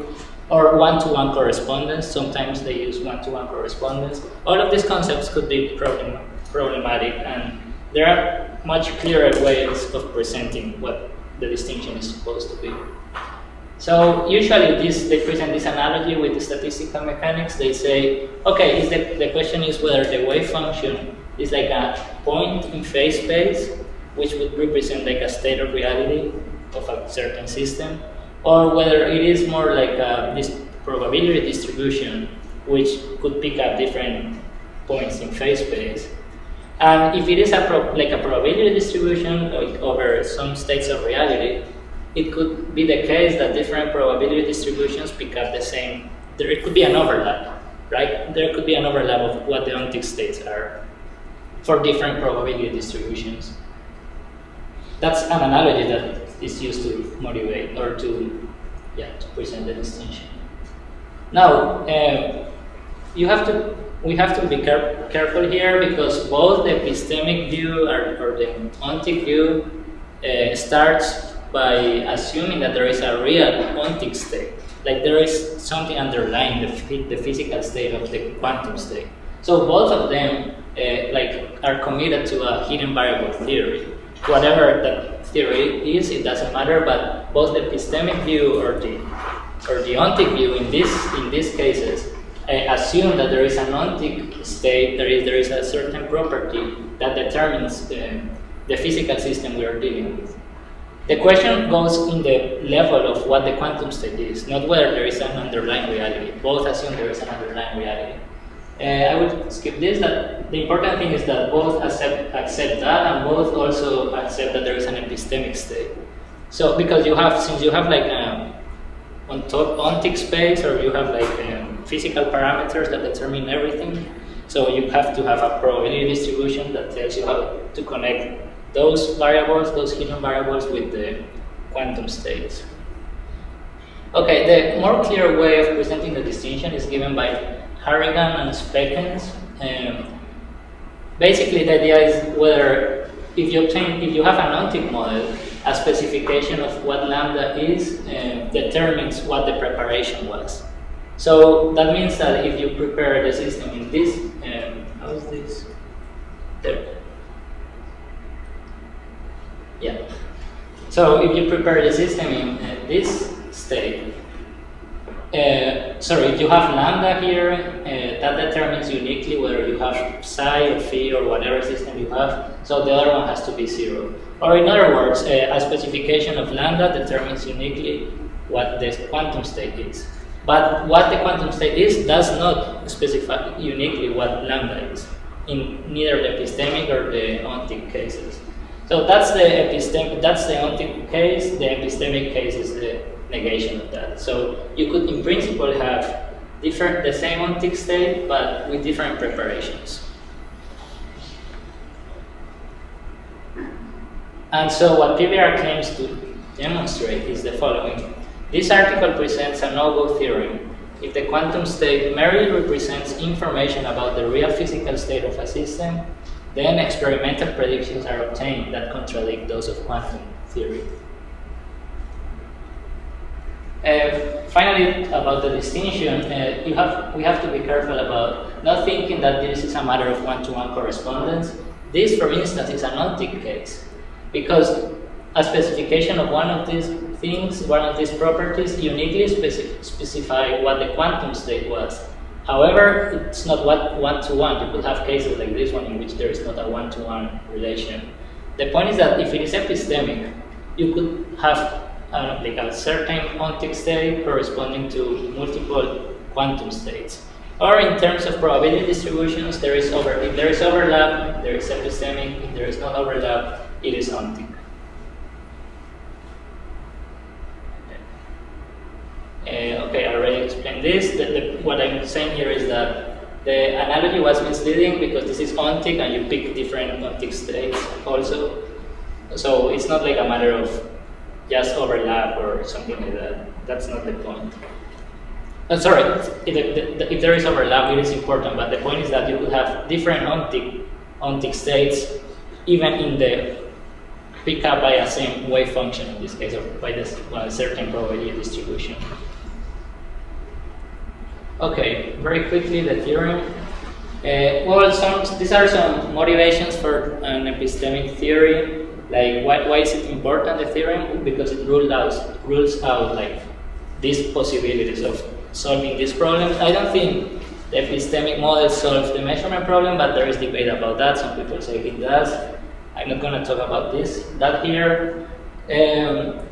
or one-to-one correspondence. Sometimes they use one-to-one correspondence. All of these concepts could be problematic, and there are much clearer ways of presenting what the distinction is supposed to be. So usually they present this analogy with the statistical mechanics. They say, okay, the question is whether the wave function is like a point in phase space, which would represent like a state of reality of a certain system, or whether it is more like this probability distribution, which could pick up different points in phase space. And if it is like a probability distribution over some states of reality, it could be the case that different probability distributions pick up the same. There could be an overlap, right? There could be an overlap of what the ontic states are for different probability distributions. That's an analogy that is used to motivate or to present the distinction. Now, we have to be careful here, because both the epistemic view or the ontic view starts by assuming that there is a real ontic state, like there is something underlying the physical state of the quantum state. So both of them are committed to a hidden variable theory. Whatever that theory is, it doesn't matter. But both the epistemic view or the ontic view in these cases assume that there is an ontic state. There is a certain property that determines the physical system we are dealing with. The question goes in the level of what the quantum state is, not whether there is an underlying reality. Both assume there is an underlying reality. I would skip this. That the important thing is that both accept that, and both also accept that there is an epistemic state. So because since you have like on top ontic space, or you have like physical parameters that determine everything, so you have to have a probability distribution that tells you how to connect those variables, those hidden variables, with the quantum states. Okay, the more clear way of presenting the distinction is given by Harrigan and Speckens. Basically, the idea is whether if you have an ontic model, a specification of what lambda is determines what the preparation was. So that means that if you prepare the system in this, how is this? There. Yeah. So if you prepare the system in this state, if you have lambda here, that determines uniquely whether you have psi or phi or whatever system you have, so the other one has to be 0. Or in other words, a specification of lambda determines uniquely what the quantum state is. But what the quantum state is does not specify uniquely what lambda is, in neither the epistemic or the ontic cases. So that's the ontic case. The epistemic case is the negation of that. So you could, in principle, have the same ontic state, but with different preparations. And so what PBR claims to demonstrate is the following. This article presents a no-go theorem. If the quantum state merely represents information about the real physical state of a system, then experimental predictions are obtained that contradict those of quantum theory. Finally, about the distinction, we have to be careful about not thinking that this is a matter of one-to-one correspondence. This, for instance, is an ontic case, because a specification of one of these things, one of these properties, uniquely specify what the quantum state was. However, it's not one-to-one. You could have cases like this one in which there is not a one-to-one relation. The point is that if it is epistemic, you could have like a certain ontic state corresponding to multiple quantum states. Or in terms of probability distributions, if there is overlap, there is epistemic. If there is not overlap, it is ontic. Okay, I already explained this. What I'm saying here is that the analogy was misleading because this is ontic and you pick different ontic states also. So it's not like a matter of just overlap or something like that. That's not the point. Sorry, if there is overlap, it is important, but the point is that you could have different ontic states even in the picked up by a same wave function in this case, or by a certain probability distribution. Okay, very quickly the theorem. These are some motivations for an epistemic theory. Like, why is it important, the theorem? Because it rules out like these possibilities of solving these problems. I don't think the epistemic model solves the measurement problem, but there is debate about that. Some people say it does. I'm not going to talk about that here.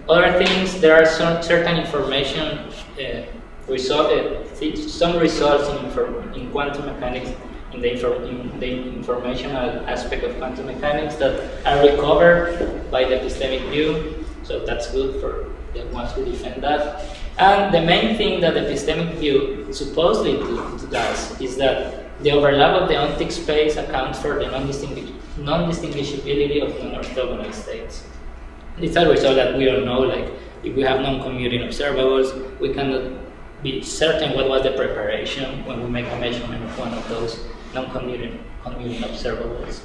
Other things, there are some certain information, some results in quantum mechanics, in the informational aspect of quantum mechanics that are recovered by the epistemic view. So that's good for the ones who defend that. And the main thing that the epistemic view supposedly does is that the overlap of the ontic space accounts for the non-distinguishability of non-orthogonal states. It's a result that we don't know, like if we have non-commuting observables, we cannot be certain what was the preparation when we make a measurement of one of those non-commuting observables.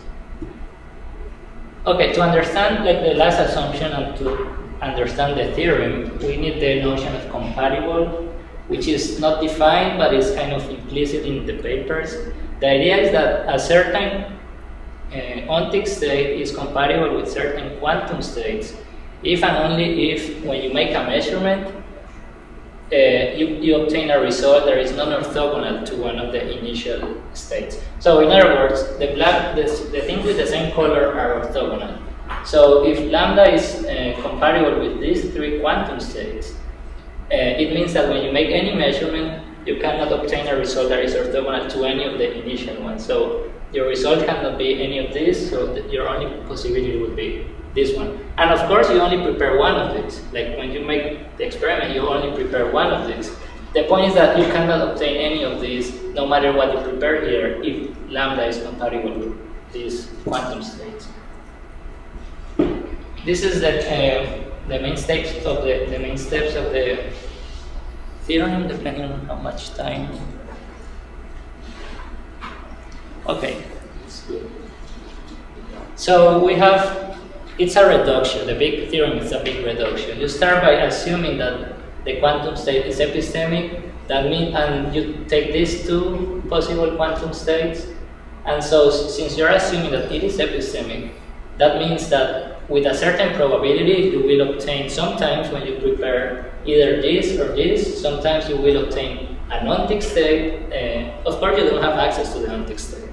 Okay, to understand like the last assumption and to understand the theorem, we need the notion of compatible, which is not defined but is kind of implicit in the papers. The idea is that a certain ontic state is compatible with certain quantum states if and only if, when you make a measurement, you obtain a result that is non-orthogonal to one of the initial states. So in other words, the things with the same color are orthogonal. So if lambda is compatible with these three quantum states, it means that when you make any measurement, you cannot obtain a result that is orthogonal to any of the initial ones. So your result cannot be any of these, so your only possibility would be this one. And of course, you only prepare one of these. Like when you make the experiment, you only prepare one of these. The point is that you cannot obtain any of these, no matter what you prepare here, if lambda is compatible with these quantum states. This is the main steps of the theorem, depending on how much time. Okay, so we have it's a reduction. The big theorem is a big reduction. You start by assuming that the quantum state is epistemic. That means, and you take these two possible quantum states, and so since you're assuming that it is epistemic, that means that with a certain probability you will obtain, sometimes when you prepare either this or this, sometimes you will obtain a non-tick state. Of course, you don't have access to the non-tick state.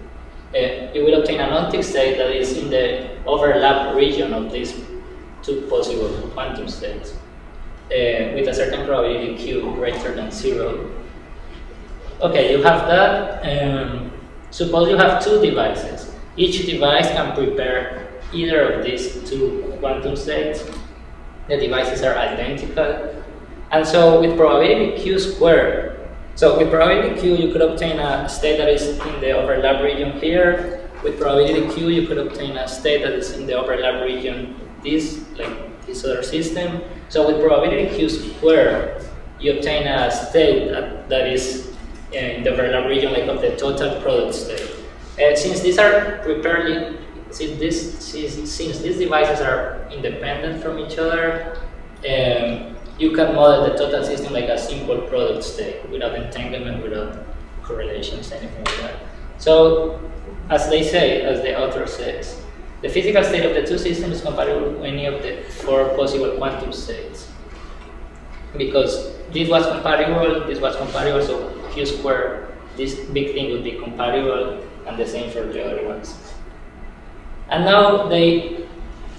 You will obtain a non-tick state that is in the overlap region of these two possible quantum states with a certain probability q greater than 0. Okay, you have that. Suppose you have two devices. Each device can prepare either of these two quantum states. The devices are identical. And so with probability q squared, so with probability q you could obtain a state that is in the overlap region here. With probability q you could obtain a state that is in the overlap region this, like this other system. So with probability q squared you obtain a state that is in the overlap region like of the total product state. Since these are prepared, since these devices are independent from each other, you can model the total system like a simple product state without entanglement, without correlations, anything like that. So, as they say, as the author says, the physical state of the two systems is compatible with any of the four possible quantum states. Because this was compatible, so q squared, this big thing would be compatible, and the same for the other ones. And now they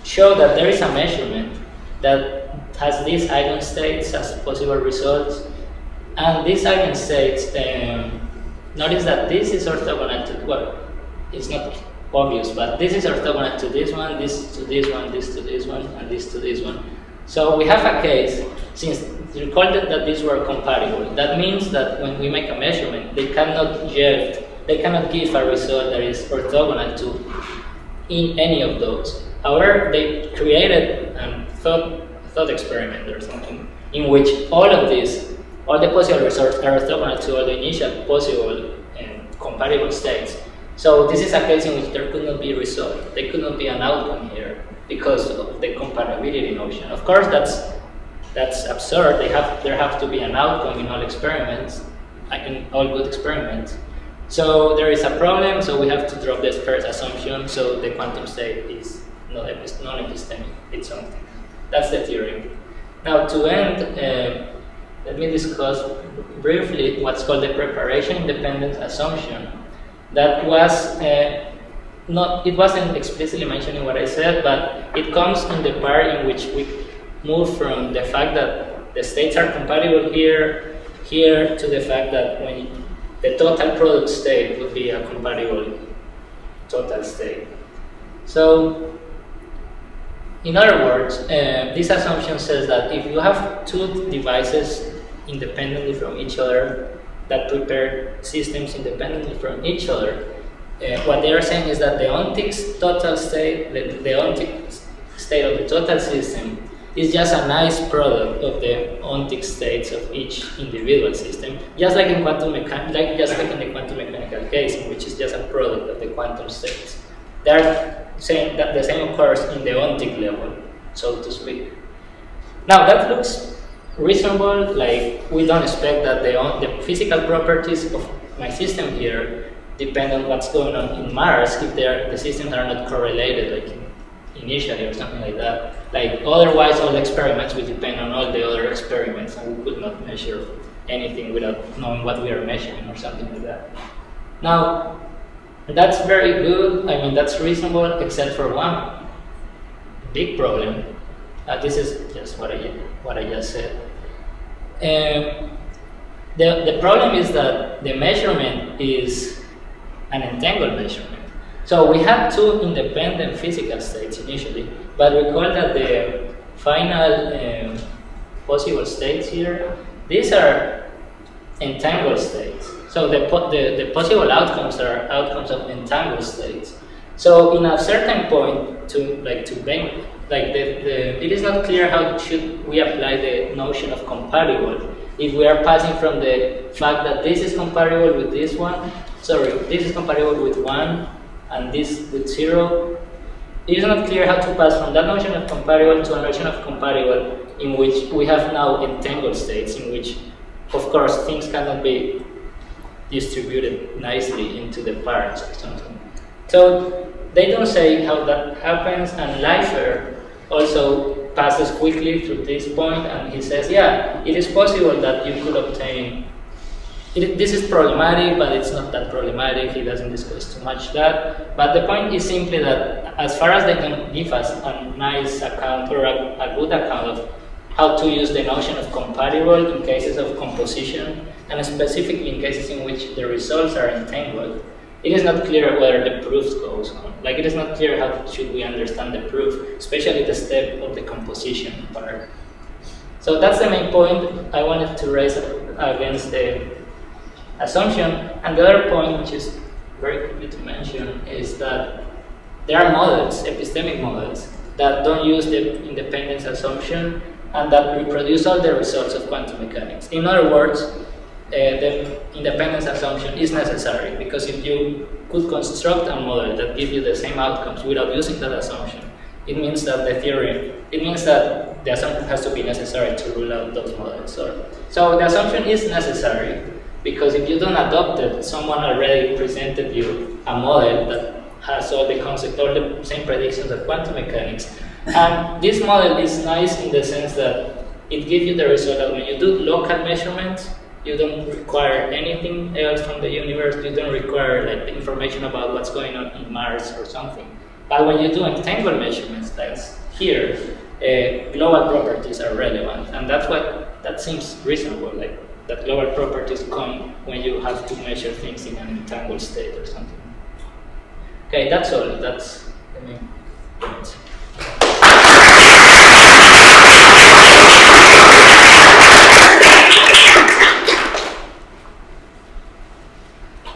show that there is a measurement that has these eigenstates as possible results, and these eigenstates, notice that this is orthogonal to, well, it's not obvious, but this is orthogonal to this one, this to this one, this to this one, and this to this one. So we have a case, since recall that these were compatible, that means that when we make a measurement, they cannot give a result that is orthogonal to in any of those. However, they created a thought experiment or something in which all the possible results are orthogonal to all the initial possible compatible states. So this is a case in which there could not be a result. There could not be an outcome here because of the compatibility notion. Of course, that's absurd. There have to be an outcome in all experiments, in all good experiments. So there is a problem, so we have to drop this first assumption, so the quantum state is non-epistemic, it's something. That's the theory. Now to end, let me discuss briefly what's called the preparation independent assumption. That was, it wasn't explicitly mentioned in what I said, but it comes in the part in which we move from the fact that the states are compatible here to the fact that when the total product state would be a compatible total state. So, in other words, this assumption says that if you have two devices independently from each other that prepare systems independently from each other, what they are saying is that the on-tick total state, the on-tick state of the total system is just a nice product of the on-tick states of each individual system, just like in quantum mechanics, just like in the quantum mechanical case, which is just a product of the quantum states. They are saying that the same occurs in the on-tick level, so to speak. Now that looks reasonable. Like we don't expect that the physical properties of my system here depend on what's going on in Mars if the systems are not correlated, like initially or something like that. Like otherwise, all the experiments will depend on all the other experiments, and we could not measure anything without knowing what we are measuring or something like that. Now, that's very good. I mean, that's reasonable, except for one big problem. This is just what I just said. The problem is that the measurement is an entangled measurement. So we had two independent physical states initially, but recall that the final possible states here, these are entangled states. So the possible outcomes are outcomes of entangled states. So in a certain point, it is not clear how should we apply the notion of compatible if we are passing from the fact that this is compatible with this one, this is compatible with 1 and this with 0, it is not clear how to pass from that notion of comparable to a notion of comparable in which we have now entangled states, in which, of course, things cannot be distributed nicely into the parts or something. So they don't say how that happens, and Leifer also passes quickly through this point, and he says, yeah, it is possible that you could obtain, this is problematic, but it's not that problematic. He doesn't discuss too much that, but the point is simply that as far as they can give us a nice account or a good account of how to use the notion of comparable in cases of composition, and specifically in cases in which the results are entangled, it is not clear whether the proof goes on. Like, it is not clear how should we understand the proof, especially the step of the composition part. So that's the main point I wanted to raise against the assumption. And the other point, which is very quickly to mention, is that there are models, epistemic models, that don't use the independence assumption and that reproduce all the results of quantum mechanics. In other words, the independence assumption is necessary, because if you could construct a model that gives you the same outcomes without using that assumption, it means that the assumption has to be necessary to rule out those models. So the assumption is necessary, because if you don't adopt it, someone already presented you a model that has all the concepts, all the same predictions of quantum mechanics. And this model is nice in the sense that it gives you the result that when you do local measurements, you don't require anything else from the universe. You don't require like the information about what's going on in Mars or something. But when you do entangled measurements, that's here, global properties are relevant, and that seems reasonable. Like that global properties come when you have to measure things in an entangled state or something. Okay, that's all. That's the main point.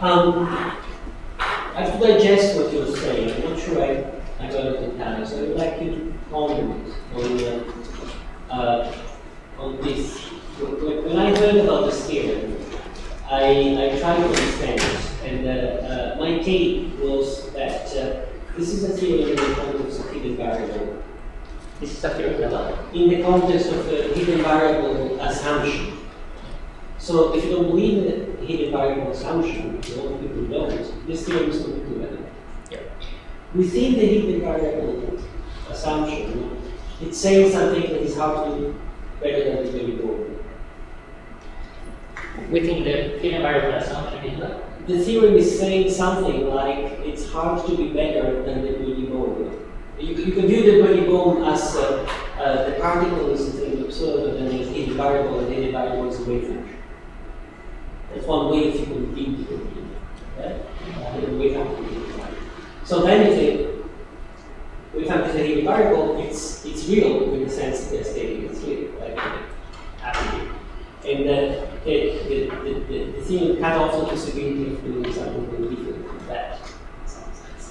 I have to digest what you're saying. I'm not sure I got it in time, so I would like you to comment on this. When I heard about this theorem, I tried to understand it, and my take was that this is a theorem in the context of hidden variable. This is a theorem in the context of a hidden variable assumption. So if you don't believe in the hidden variable assumption, a lot of people don't, this theorem is completely relevant. Yeah. Within the hidden variable assumption, it's saying something that is hard to do better than the very board. Within the hidden variable assumption, is that? The theorem is saying something like it's hard to be better than the Bernoulli bone. You can view the Bernoulli bone as the particle is a thing observed and the hidden variable, and the hidden variable is a wave function. That's one way if you can think it, right? So then if the wave function is a hidden variable, it's real in the sense that they're stating it's real, like absolutely. And the theorem cut off the possibility of doing something different from that, in some sense.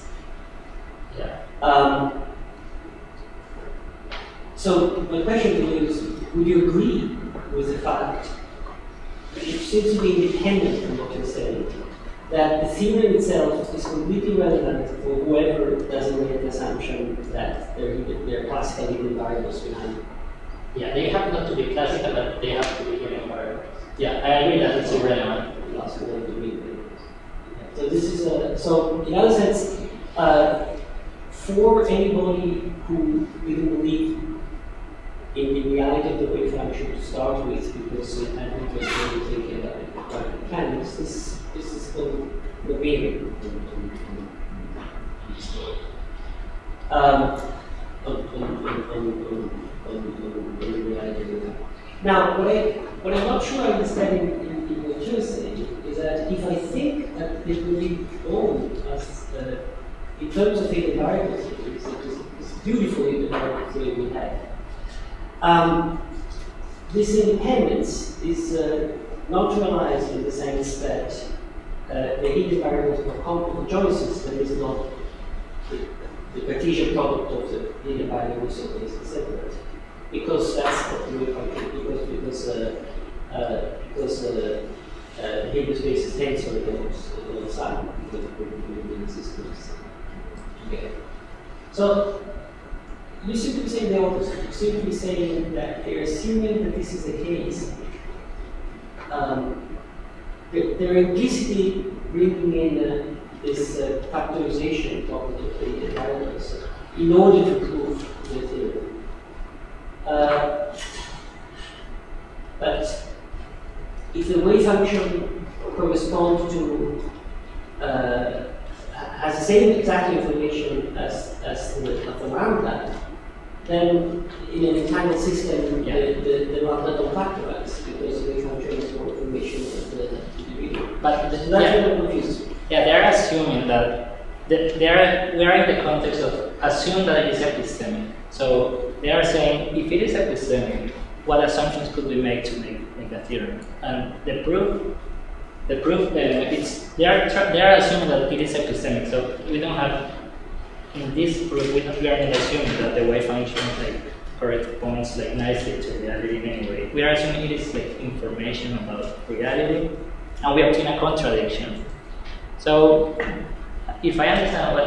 Yeah. So my question to you is, would you agree with the fact, which seems to be independent from what you're saying, that the theorem itself is completely relevant for whoever doesn't make the assumption that there are classical hidden variables behind it? Yeah, they have not to be classical, but they have to be hidden variables. Yeah, I agree that it's irrelevant. So this is so in other sense, for anybody who didn't believe in the reality of the wave function to start with, because it had to be thinking about quantum mechanics, this is still the beginning. Now, what I'm not sure I understand in what you're saying is that if I think that they believe all as in terms of hidden variables, it's beautiful hidden variable theory we have. This independence is not realized in the sense that the hidden variables are complex choices, that is not the Cartesian product of the hidden variables of the separate, because that's what we because Hilbert space is tensor on the side because of the systems together. So you seem to be saying the opposite. You seem to be saying that they're assuming that this is the case. They're implicitly bringing in this factorization property of the variables in order to prove the theory. But if the wave function corresponds to has the same exact information as the lambda, then in an entangled system, the lambda don't factorize because the wave function has more information than the individual. But that's what confuses me. Yeah, they're assuming that we are in the context of assume that it is epistemic. So they are saying if it is epistemic, what assumptions could we make to make a theorem? And the proof they are assuming that it is epistemic. So we don't have in this proof we are not assuming that the wave function corresponds nicely to reality in any way. We are assuming it is information about reality, and we obtain a contradiction. So if I understand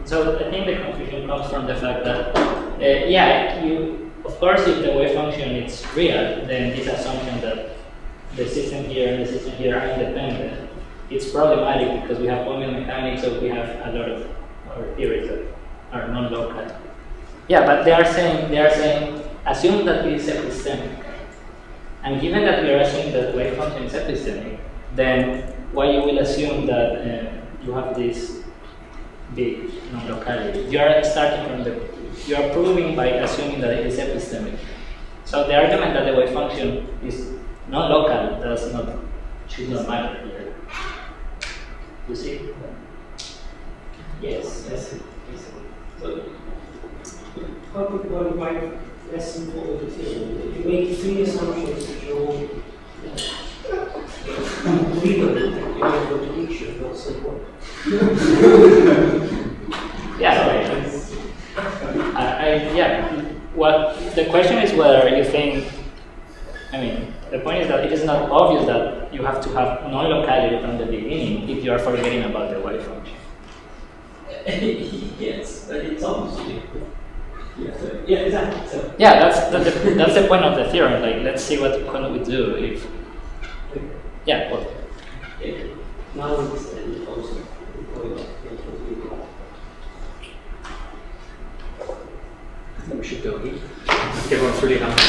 so I think the confusion comes from the fact that of course if the wave function is real, then this assumption that the system here and the system here are independent, it's problematic because we have quantum mechanics, so we have a lot of our theories that are non-local. Yeah, but they are saying assume that it is epistemic. And given that we are assuming that wave function is epistemic, then why you will assume that you have this big non-locality? You are starting from you are proving by assuming that it is epistemic. So the argument that the wave function is non-local should not matter here. You see? Yes, I see. So, how to qualify less simple with the theorem? You make three assumptions which are all legal, you have a contradiction, not simple. What the question is whether you think, the point is that it is not obvious that you have to have non-locality from the beginning if you are forgetting about the wave function. Yes, but it's obviously. Yeah, exactly. So. Yeah, that's the point of the theorem. Let's see what can we do if. Yeah. What? Now it's also. We should go eat. Everyone's really hungry.